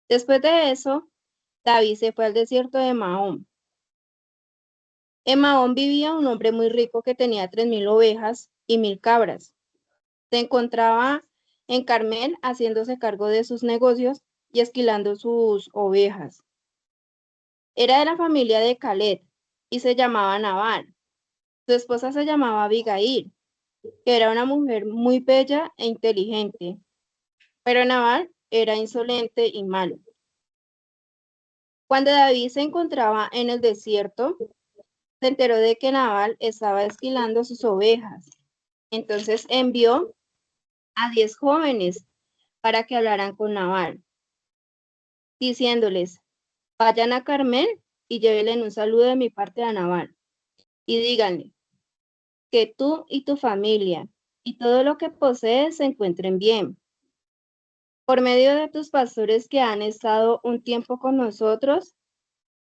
Después de eso, David se fue al desierto de Mahón. En Mahón vivía un hombre muy rico que tenía 3,000 ovejas y 1,000 cabras. Se encontraba en Carmel haciéndose cargo de sus negocios y esquilando sus ovejas. Era de la familia de Caleb y se llamaba Nabal. Su esposa se llamaba Abigail, que era una mujer muy bella e inteligente, pero Nabal era insolente y malo. Cuando David se encontraba en el desierto, se enteró de que Nabal estaba esquilando sus ovejas. Entonces envió a 10 jóvenes para que hablaran con Nabal, diciéndoles: vayan a Carmel y llévenle un saludo de mi parte a Nabal, y díganle que tú y tu familia y todo lo que posees se encuentren bien. Por medio de tus pastores que han estado un tiempo con nosotros,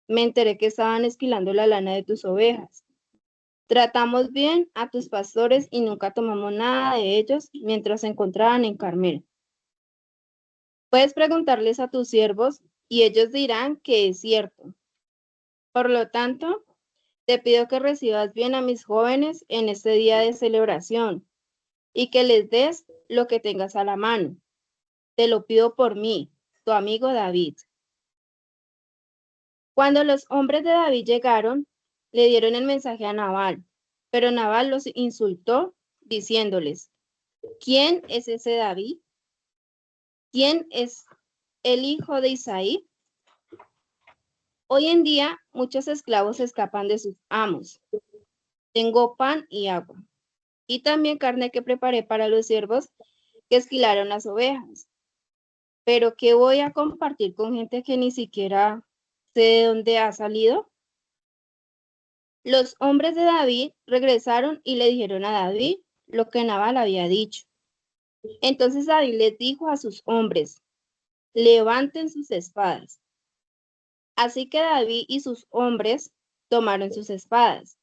me enteré que estaban esquilando la lana de tus ovejas. Tratamos bien a tus pastores y nunca tomamos nada de ellos mientras se encontraban en Carmel. Puedes preguntarles a tus siervos y ellos dirán que es cierto. Por lo tanto, te pido que recibas bien a mis jóvenes en este día de celebración y que les des lo que tengas a la mano. Te lo pido por mí, tu amigo David. Cuando los hombres de David llegaron, le dieron el mensaje a Nabal, pero Nabal los insultó diciéndoles: ¿quién es ese David? ¿Quién es el hijo de Isaí? Hoy en día muchos esclavos escapan de sus amos. Tengo pan y agua, y también carne que preparé para los siervos que esquilaron las ovejas. Pero ¿qué voy a compartir con gente que ni siquiera sé de dónde ha salido? Los hombres de David regresaron y le dijeron a David lo que Nabal había dicho. Entonces David les dijo a sus hombres: levanten sus espadas. Así que David y sus hombres tomaron sus espadas.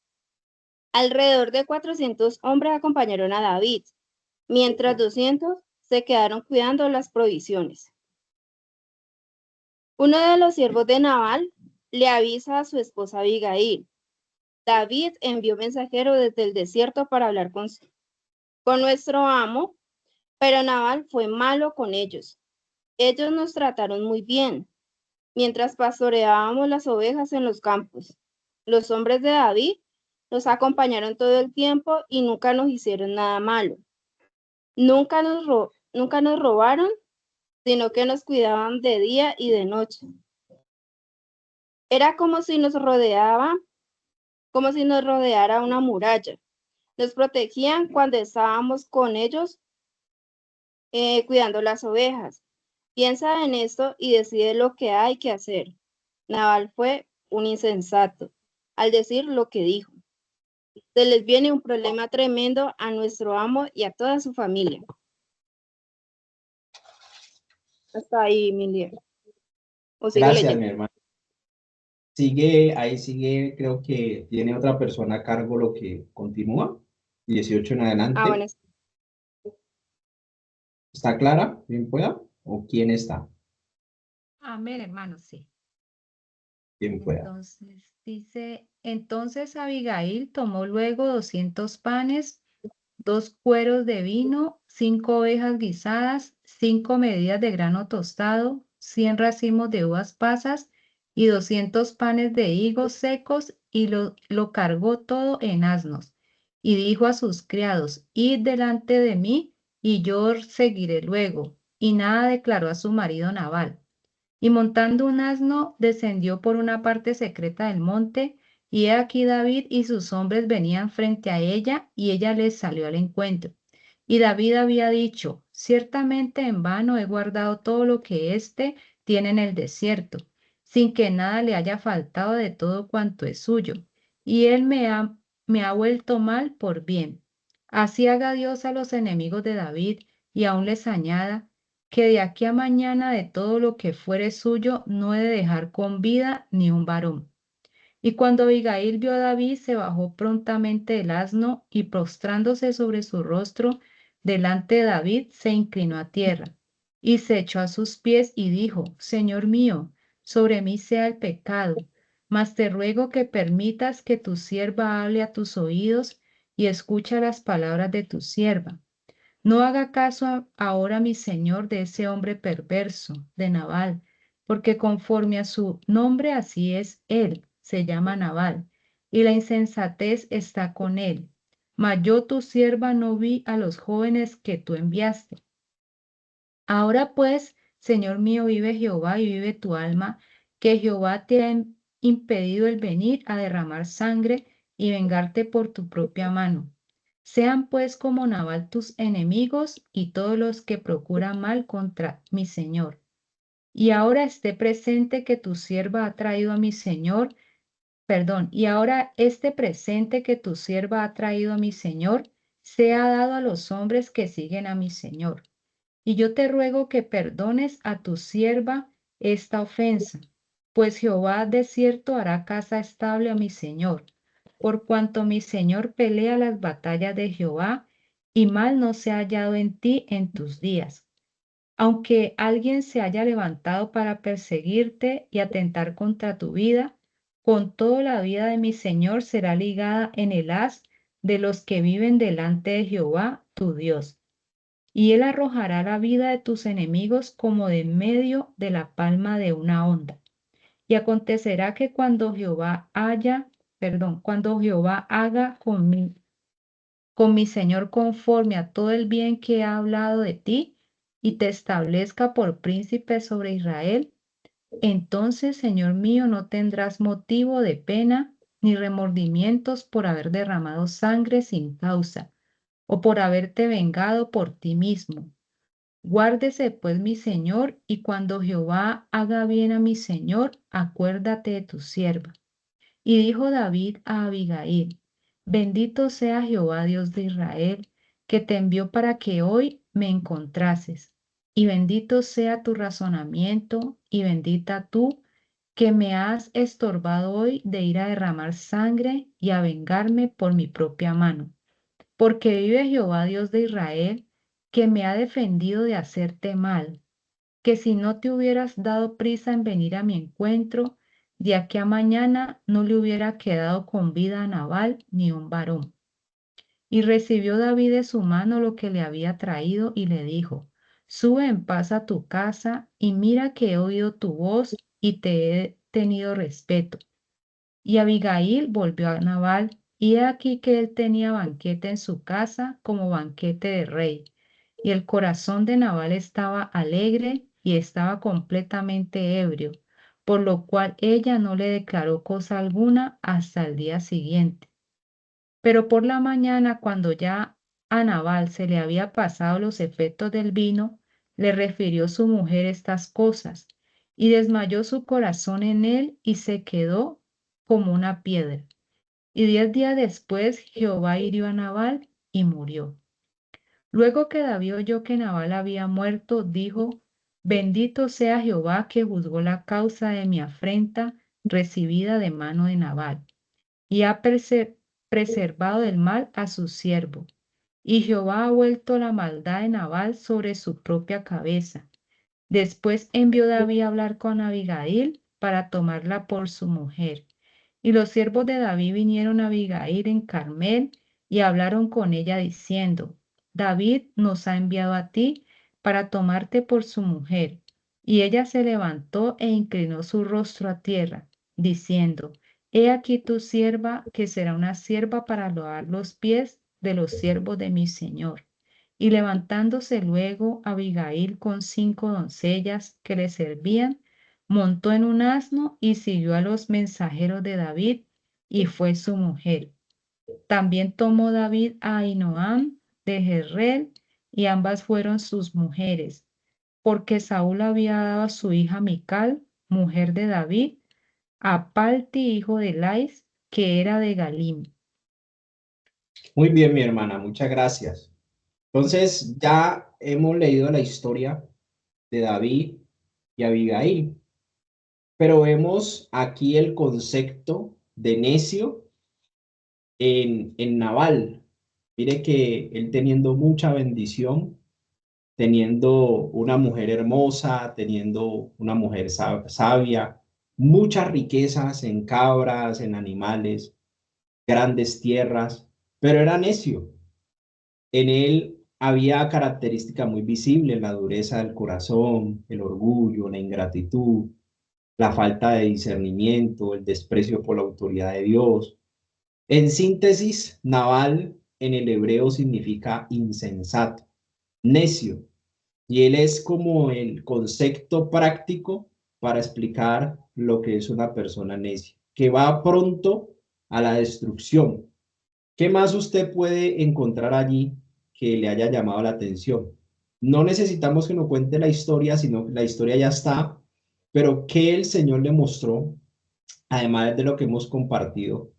Alrededor de 400 hombres acompañaron a David, mientras 200 se quedaron cuidando las provisiones. Uno de los siervos de Nabal le avisa a su esposa Abigail: David envió mensajero desde el desierto para hablar con nuestro amo, pero Nabal fue malo con ellos. Ellos nos trataron muy bien mientras pastoreábamos las ovejas en los campos. Los hombres de David Nos acompañaron todo el tiempo y nunca nos hicieron nada malo. Nunca nos robaron, sino que nos cuidaban de día y de noche. Era como si nos rodeara una muralla. Nos protegían cuando estábamos con ellos cuidando las ovejas. Piensa en esto y decide lo que hay que hacer. Nabal fue un insensato al decir lo que dijo. Se les viene un problema tremendo a nuestro amo y a toda su familia. Hasta ahí, mi líder. O sigo
Gracias,
leyendo.
mi hermano. Ahí sigue, creo que tiene otra persona a cargo lo que continúa. 18 en
Ah, bueno,
adelante. ¿Está clara? ¿Bien pueda? ¿O quién está?
Amén, hermano, sí.
¿Quién pueda?
Entonces dice, entonces Abigail tomó luego 200 panes, 2 cueros de vino, 5 ovejas guisadas, 5 medidas de grano tostado, 100 racimos de uvas pasas y 200 panes de higos secos, y lo cargó todo en asnos. Y dijo a sus criados, id delante de mí, y yo os seguiré luego. Y nada declaró a su marido Nabal. Y montando un asno, descendió por una parte secreta del monte, y he aquí David y sus hombres venían frente a ella, y ella les salió al encuentro. Y David había dicho, ciertamente en vano he guardado todo lo que éste tiene en el desierto, sin que nada le haya faltado de todo cuanto es suyo. Y él me ha vuelto mal por bien. Así haga Dios a los enemigos de David, y aún les añada, que de aquí a mañana de todo lo que fuere suyo no he de dejar con vida ni un varón. Y cuando Abigail vio a David, se bajó prontamente del asno y postrándose sobre su rostro delante de David, se inclinó a tierra y se echó a sus pies y dijo, Señor mío, sobre mí sea el pecado, mas te ruego que permitas que tu sierva hable a tus oídos y escucha las palabras de tu sierva. No haga caso ahora mi señor de ese hombre perverso, de Nabal, porque conforme a su nombre así es él, se llama Nabal, y la insensatez está con él. Mas yo tu sierva no vi a los jóvenes que tú enviaste. Ahora pues, Señor mío, vive Jehová y vive tu alma, que Jehová te ha impedido el venir a derramar sangre y vengarte por tu propia mano. Sean pues como Nabal tus enemigos y todos los que procuran mal contra mi Señor. Y ahora esté presente que tu sierva ha traído a mi Señor, y ahora este presente que tu sierva ha traído a mi Señor, sea dado a los hombres que siguen a mi Señor. Y yo te ruego que perdones a tu sierva esta ofensa, pues Jehová de cierto hará casa estable a mi Señor, por cuanto mi Señor pelea las batallas de Jehová, y mal no se ha hallado en ti en tus días. Aunque alguien se haya levantado para perseguirte y atentar contra tu vida, con todo la vida de mi Señor será ligada en el haz de los que viven delante de Jehová, tu Dios. Y él arrojará la vida de tus enemigos como de en medio de la palma de una onda. Y acontecerá que cuando cuando Jehová haga con mi Señor conforme a todo el bien que ha hablado de ti, y te establezca por príncipe sobre Israel, entonces, Señor mío, no tendrás motivo de pena ni remordimientos por haber derramado sangre sin causa, o por haberte vengado por ti mismo. Guárdese pues mi Señor, y cuando Jehová haga bien a mi Señor, acuérdate de tu sierva. Y dijo David a Abigail, bendito sea Jehová Dios de Israel, que te envió para que hoy me encontrases. Y bendito sea tu razonamiento, y bendita tú, que me has estorbado hoy de ir a derramar sangre y a vengarme por mi propia mano. Porque vive Jehová Dios de Israel, que me ha defendido de hacerte mal, que si no te hubieras dado prisa en venir a mi encuentro, de aquí a mañana no le hubiera quedado con vida a Nabal ni un varón. Y recibió David de su mano lo que le había traído y le dijo, sube en paz a tu casa y mira que he oído tu voz y te he tenido respeto. Y Abigail volvió a Nabal y he aquí que él tenía banquete en su casa como banquete de rey. Y el corazón de Nabal estaba alegre y estaba completamente ebrio, por lo cual ella no le declaró cosa alguna hasta el día siguiente. Pero por la mañana, cuando ya a Nabal se le había pasado los efectos del vino, le refirió su mujer estas cosas, y desmayó su corazón en él y se quedó como una piedra. Y 10 días después Jehová hirió a Nabal y murió. Luego que David oyó que Nabal había muerto, dijo: Bendito sea Jehová que juzgó la causa de mi afrenta recibida de mano de Nabal, y ha preservado del mal a su siervo. Y Jehová ha vuelto la maldad de Nabal sobre su propia cabeza. Después envió David a hablar con Abigail para tomarla por su mujer. Y los siervos de David vinieron a Abigail en Carmel y hablaron con ella diciendo: David nos ha enviado a ti para tomarte por su mujer. Y ella se levantó e inclinó su rostro a tierra, diciendo: He aquí tu sierva, que será una sierva para lavar los pies de los siervos de mi señor. Y levantándose luego Abigail con 5 doncellas que le servían, montó en un asno y siguió a los mensajeros de David, y fue su mujer. También tomó David a Ahinoam de Jezreel, y ambas fueron sus mujeres, porque Saúl había dado a su hija Mical, mujer de David, a Palti, hijo de Lais, que era de Galim.
Muy bien, mi hermana, muchas gracias. Entonces, ya hemos leído la historia de David y Abigail, pero vemos aquí el concepto de necio en Nabal. Mire que él teniendo mucha bendición, teniendo una mujer hermosa, teniendo una mujer sabia, muchas riquezas en cabras, en animales, grandes tierras, pero era necio. En él había característica muy visible: la dureza del corazón, el orgullo, la ingratitud, la falta de discernimiento, el desprecio por la autoridad de Dios. En síntesis, Nabal en el hebreo significa insensato, necio, y él es como el concepto práctico para explicar lo que es una persona necia, que va pronto a la destrucción. ¿Qué más usted puede encontrar allí que le haya llamado la atención? No necesitamos que nos cuente la historia, sino que la historia ya está, pero ¿qué el Señor le mostró, además de lo que hemos compartido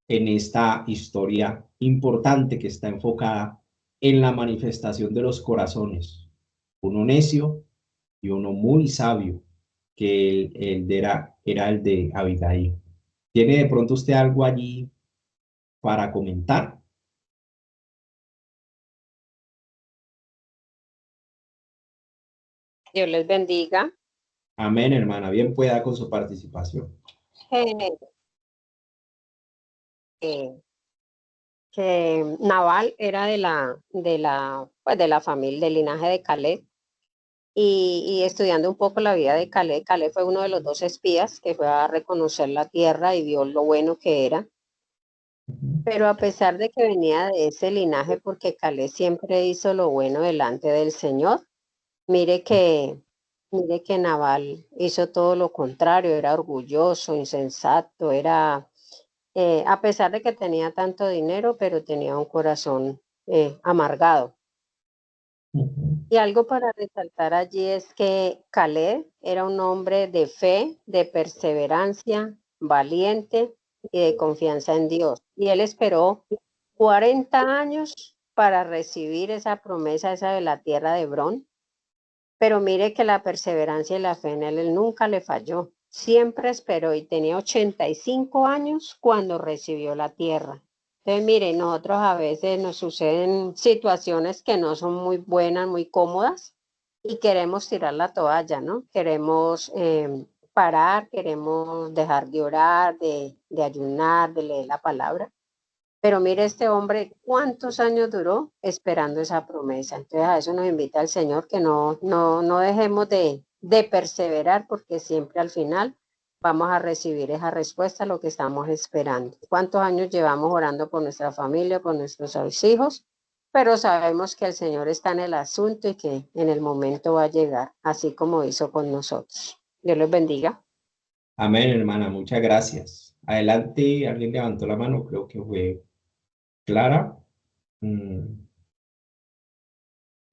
en esta historia importante que está enfocada en la manifestación de los corazones? Uno necio y uno muy sabio, que era el de Abigail. ¿Tiene de pronto usted algo allí para comentar?
Dios les bendiga.
Amén, hermana. Bien pueda con su participación.
Eh, eh, que Naval era de la familia, del linaje de Caleb. Y estudiando un poco la vida de Caleb, Caleb fue uno de los 2 espías que fue a reconocer la tierra y vio lo bueno que era. Pero a pesar de que venía de ese linaje, porque Caleb siempre hizo lo bueno delante del Señor, mire que Naval hizo todo lo contrario, era orgulloso, insensato, a pesar de que tenía tanto dinero, pero tenía un corazón amargado. Y algo para resaltar allí es que Caleb era un hombre de fe, de perseverancia, valiente y de confianza en Dios. Y él esperó 40 años para recibir esa promesa, esa de la tierra de Hebrón. Pero mire que la perseverancia y la fe en él nunca le falló. Siempre esperó y tenía 85 años cuando recibió la tierra. Entonces, mire, nosotros a veces nos suceden situaciones que no son muy buenas, muy cómodas y queremos tirar la toalla, ¿no? Queremos parar, queremos dejar de orar, de ayunar, de leer la palabra. Pero mire este hombre, ¿cuántos años duró esperando esa promesa? Entonces a eso nos invita el Señor, que no dejemos de perseverar, porque siempre al final vamos a recibir esa respuesta, lo que estamos esperando. ¿Cuántos años llevamos orando por nuestra familia, por nuestros hijos? Pero sabemos que el Señor está en el asunto y que en el momento va a llegar, así como hizo con nosotros. Dios los bendiga.
Amén, hermana, muchas gracias. Adelante, alguien levantó la mano, creo que fue Clara.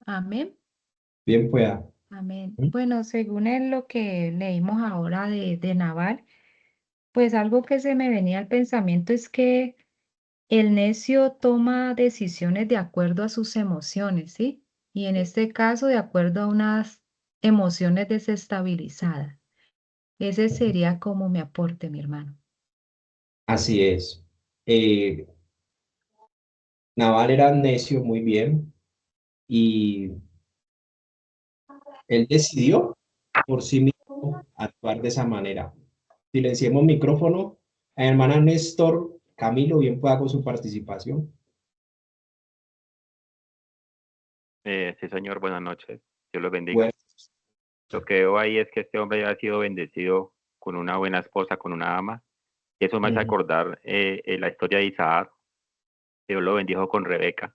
Amén.
Bien pueda.
Amén. Bueno, según lo que leímos ahora de Nabal, pues algo que se me venía al pensamiento es que el necio toma decisiones de acuerdo a sus emociones, ¿sí? Y en este caso, de acuerdo a unas emociones desestabilizadas. Ese sería como mi aporte, mi hermano.
Así es. Naval era necio, muy bien, y él decidió por sí mismo actuar de esa manera. Silenciemos micrófono. Hermana Néstor Camilo, bien pueda con su participación.
Sí, señor, buenas noches. Dios los bendiga.
Bueno,
Lo que veo ahí es que este hombre ya ha sido bendecido con una buena esposa, con una ama. Y eso me hace acordar la historia de Isaac. Dios lo bendijo con Rebeca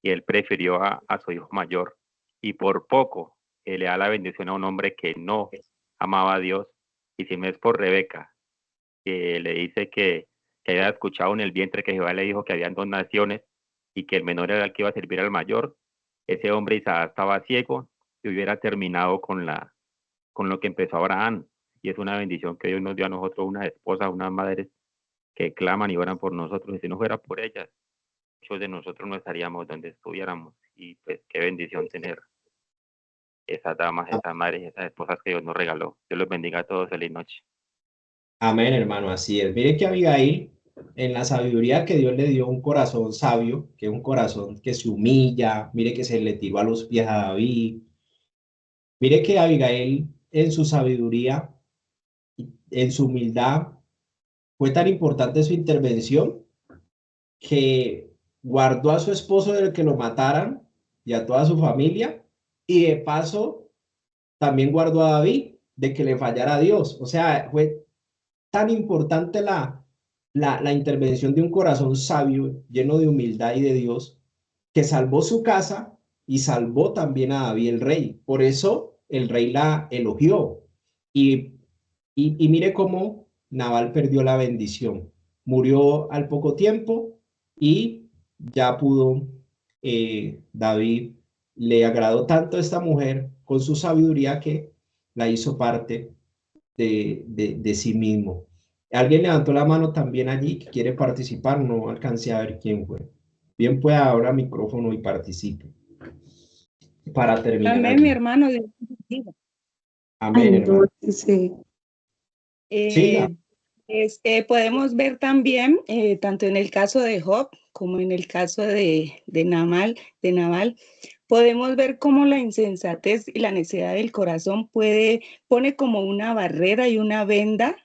y él prefirió a su hijo mayor. Y por poco le da la bendición a un hombre que no amaba a Dios. Y si no es por Rebeca, que le dice que había escuchado en el vientre que Jehová le dijo que habían dos naciones y que el menor era el que iba a servir al mayor, ese hombre Isaac estaba ciego y hubiera terminado con lo que empezó Abraham. Y es una bendición que Dios nos dio a nosotros, unas esposas, unas madres que claman y oran por nosotros. Y si no fuera por ellas, muchos de nosotros no estaríamos donde estuviéramos. Y pues qué bendición tener esas damas, esas madres, esas esposas que Dios nos regaló. Dios los bendiga a todos. Feliz noche.
amén, hermano, así es. Mire que Abigail, en la sabiduría que Dios le dio, un corazón sabio, que es un corazón que se humilla, mire que se le tiró a los pies a David. Mire que Abigail, en su sabiduría, en su humildad, fue tan importante su intervención que guardó a su esposo del que lo mataran y a toda su familia, y de paso también guardó a David de que le fallara a Dios. O sea, fue tan importante la intervención de un corazón sabio, lleno de humildad y de Dios, que salvó su casa y salvó también a David el rey. Por eso el rey la elogió. Y, y mire cómo Nabal perdió la bendición. Murió al poco tiempo y ya pudo, David le agradó tanto a esta mujer con su sabiduría que la hizo parte de sí mismo. Alguien levantó la mano también allí que quiere participar, no alcancé a ver quién fue. Bien pueda ahora micrófono y participe. Para terminar.
Amén, mi hermano. Dios te bendiga.
Amén, hermano.
Sí.
Siga.
Podemos ver también, tanto en el caso de Job como en el caso de Nabal, podemos ver cómo la insensatez y la necedad del corazón pone como una barrera y una venda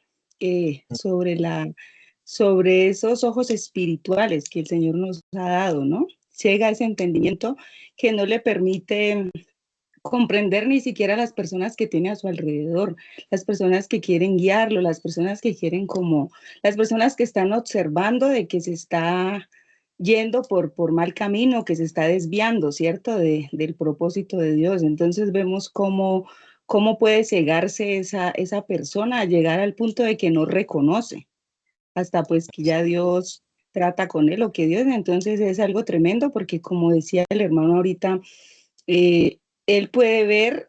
sobre esos ojos espirituales que el Señor nos ha dado, ¿no? Ciega ese entendimiento que no le permite comprender ni siquiera las personas que tiene a su alrededor, las personas que quieren guiarlo, las personas que quieren las personas que están observando de que se está yendo por mal camino, que se está desviando, ¿cierto? Del propósito de Dios. Entonces vemos cómo puede cegarse esa persona a llegar al punto de que no reconoce, hasta pues que ya Dios trata con él o que Dios, entonces es algo tremendo porque como decía el hermano ahorita, él puede ver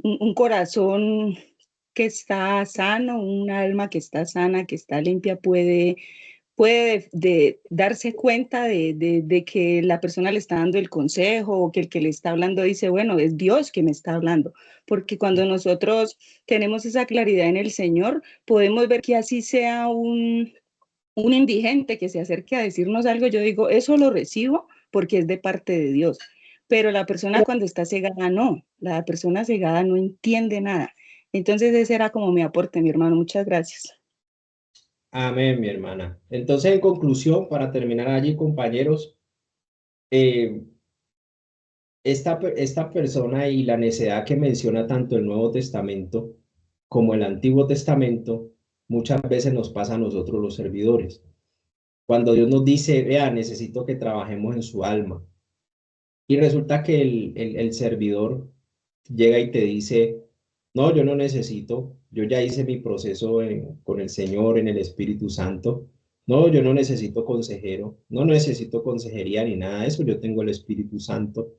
un corazón que está sano, un alma que está sana, que está limpia, puede darse cuenta de que la persona le está dando el consejo o que el que le está hablando dice, bueno, es Dios que me está hablando. Porque cuando nosotros tenemos esa claridad en el Señor, podemos ver que así sea un indigente que se acerque a decirnos algo, yo digo, eso lo recibo porque es de parte de Dios. Pero la persona cuando está cegada, no. La persona cegada no entiende nada. Entonces ese era como mi aporte, mi hermano. Muchas gracias.
Amén, mi hermana. Entonces, en conclusión, para terminar allí, compañeros, esta persona y la necedad que menciona tanto el Nuevo Testamento como el Antiguo Testamento muchas veces nos pasa a nosotros los servidores. Cuando Dios nos dice, vea, necesito que trabajemos en su alma. Y resulta que el servidor llega y te dice, no, yo no necesito, yo ya hice mi proceso con el Señor, en el Espíritu Santo. No, yo no necesito consejero, no necesito consejería ni nada de eso, yo tengo el Espíritu Santo.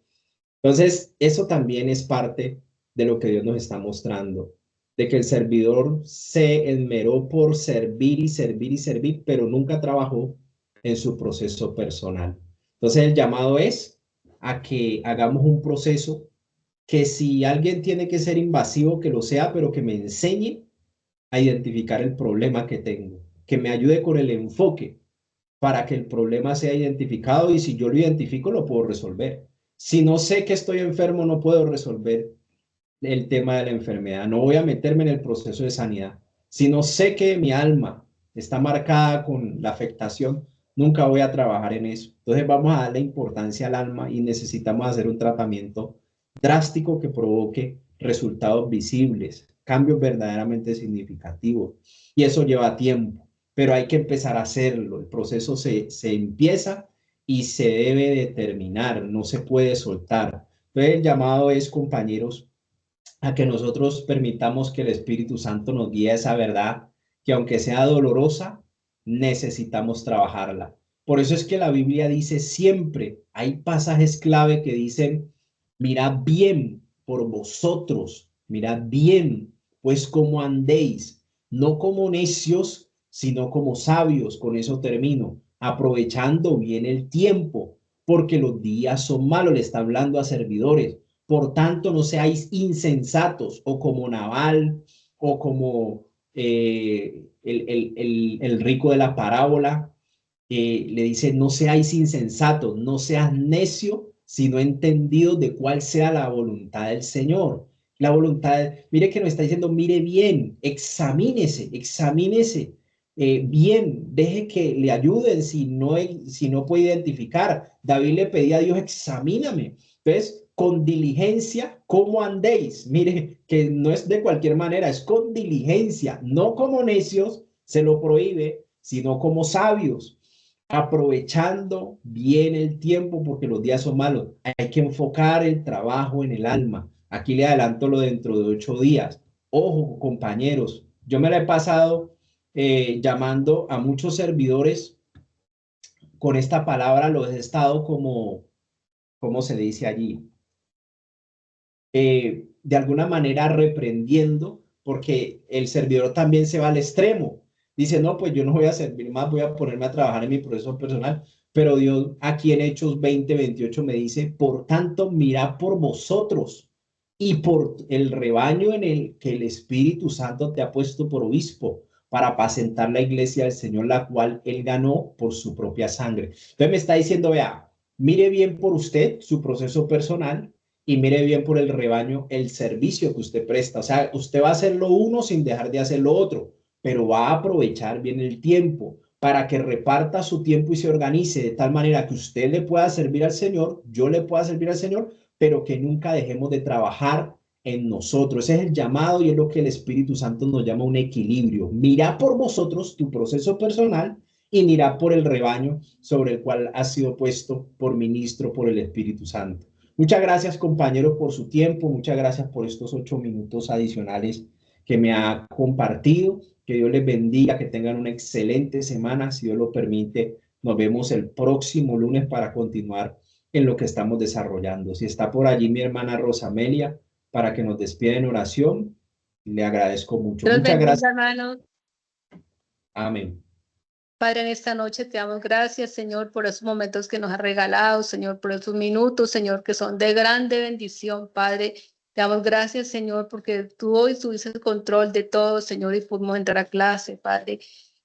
Entonces, eso también es parte de lo que Dios nos está mostrando, de que el servidor se esmeró por servir y servir y servir, pero nunca trabajó en su proceso personal. Entonces, el llamado es a que hagamos un proceso que si alguien tiene que ser invasivo, que lo sea, pero que me enseñe a identificar el problema que tengo, que me ayude con el enfoque para que el problema sea identificado y si yo lo identifico, lo puedo resolver. Si no sé que estoy enfermo, no puedo resolver el tema de la enfermedad, no voy a meterme en el proceso de sanidad. Si no sé que mi alma está marcada con la afectación, nunca voy a trabajar en eso. Entonces vamos a darle importancia al alma y necesitamos hacer un tratamiento drástico que provoque resultados visibles, cambios verdaderamente significativos. Y eso lleva tiempo, pero hay que empezar a hacerlo. El proceso se empieza y se debe determinar, no se puede soltar. Entonces el llamado es, compañeros, a que nosotros permitamos que el Espíritu Santo nos guíe a esa verdad, que aunque sea dolorosa, necesitamos trabajarla. Por eso es que la Biblia dice siempre, hay pasajes clave que dicen, mirad bien por vosotros, mirad bien, pues como andéis, no como necios, sino como sabios. Con eso termino, aprovechando bien el tiempo, porque los días son malos. Le está hablando a servidores. Por tanto, no seáis insensatos o como Nabal o como el rico de la parábola. Le dice, no seáis insensatos, no seas necio, sino entendido de cuál sea la voluntad del Señor. La voluntad, mire que nos está diciendo, mire bien, examínese, examínese bien, deje que le ayuden si no puede identificar. David le pedía a Dios, examíname. Entonces, con diligencia, ¿cómo andéis? Mire, que no es de cualquier manera, es con diligencia, no como necios, se lo prohíbe, sino como sabios, aprovechando bien el tiempo porque los días son malos. Hay que enfocar el trabajo en el alma. Aquí le adelanto lo dentro de 8 días. Ojo, compañeros, yo me la he pasado llamando a muchos servidores con esta palabra, los he estado como, ¿cómo se le dice allí? De alguna manera reprendiendo, porque el servidor también se va al extremo. Dice, no, pues yo no voy a servir más, voy a ponerme a trabajar en mi proceso personal. Pero Dios aquí en Hechos 20:28 me dice, por tanto, mirad por vosotros y por el rebaño en el que el Espíritu Santo te ha puesto por obispo, para apacentar la iglesia del Señor, la cual él ganó por su propia sangre. Entonces me está diciendo, vea, mire bien por usted su proceso personal, y mire bien por el rebaño el servicio que usted presta. O sea, usted va a hacer lo uno sin dejar de hacer lo otro, pero va a aprovechar bien el tiempo para que reparta su tiempo y se organice de tal manera que usted le pueda servir al Señor, yo le pueda servir al Señor, pero que nunca dejemos de trabajar en nosotros. Ese es el llamado y es lo que el Espíritu Santo nos llama un equilibrio. Mira por vosotros tu proceso personal y mira por el rebaño sobre el cual ha sido puesto por ministro por el Espíritu Santo. Muchas gracias, compañeros, por su tiempo. Muchas gracias por estos 8 minutos adicionales que me ha compartido. Que Dios les bendiga, que tengan una excelente semana. Si Dios lo permite, nos vemos el próximo lunes para continuar en lo que estamos desarrollando. Si está por allí mi hermana Rosamelia, para que nos despida en oración, le agradezco mucho. Muchas gracias,
hermano.
Amén.
Padre, en esta noche te damos gracias, Señor, por esos momentos que nos has regalado, Señor, por esos minutos, Señor, que son de grande bendición, Padre. Te damos gracias, Señor, porque tú hoy tuviste el control de todo, Señor, y pudimos entrar a clase, Padre.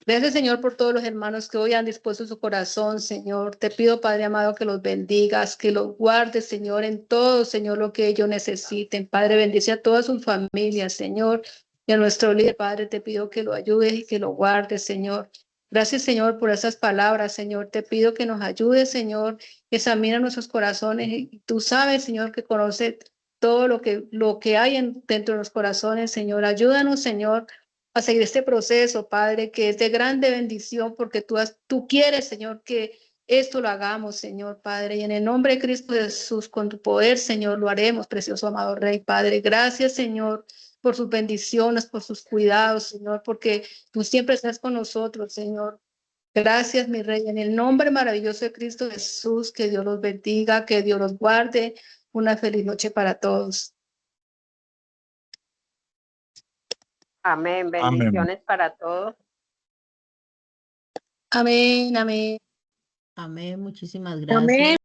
Gracias, Señor, por todos los hermanos que hoy han dispuesto su corazón, Señor. Te pido, Padre amado, que los bendigas, que los guardes, Señor, en todo, Señor, lo que ellos necesiten. Padre, bendice a todas sus familias, Señor. Y a nuestro líder, Padre, te pido que lo ayudes y que lo guardes, Señor. Gracias, Señor, por esas palabras, Señor. Te pido que nos ayudes, Señor. Examina nuestros corazones. Y tú sabes, Señor, que conoce todo lo que hay dentro de los corazones, Señor. Ayúdanos, Señor, a seguir este proceso, Padre, que es de grande bendición, porque tú quieres, Señor, que esto lo hagamos, Señor, Padre, y en el nombre de Cristo Jesús, con tu poder, Señor, lo haremos, precioso amado Rey, Padre. Gracias, Señor, por sus bendiciones, por sus cuidados, Señor, porque tú siempre estás con nosotros, Señor. Gracias, mi Rey, en el nombre maravilloso de Cristo Jesús, que Dios los bendiga, que Dios los guarde. Una feliz noche para todos.
Amén. Bendiciones para todos.
Amén, amén.
Amén, muchísimas gracias.
Amén.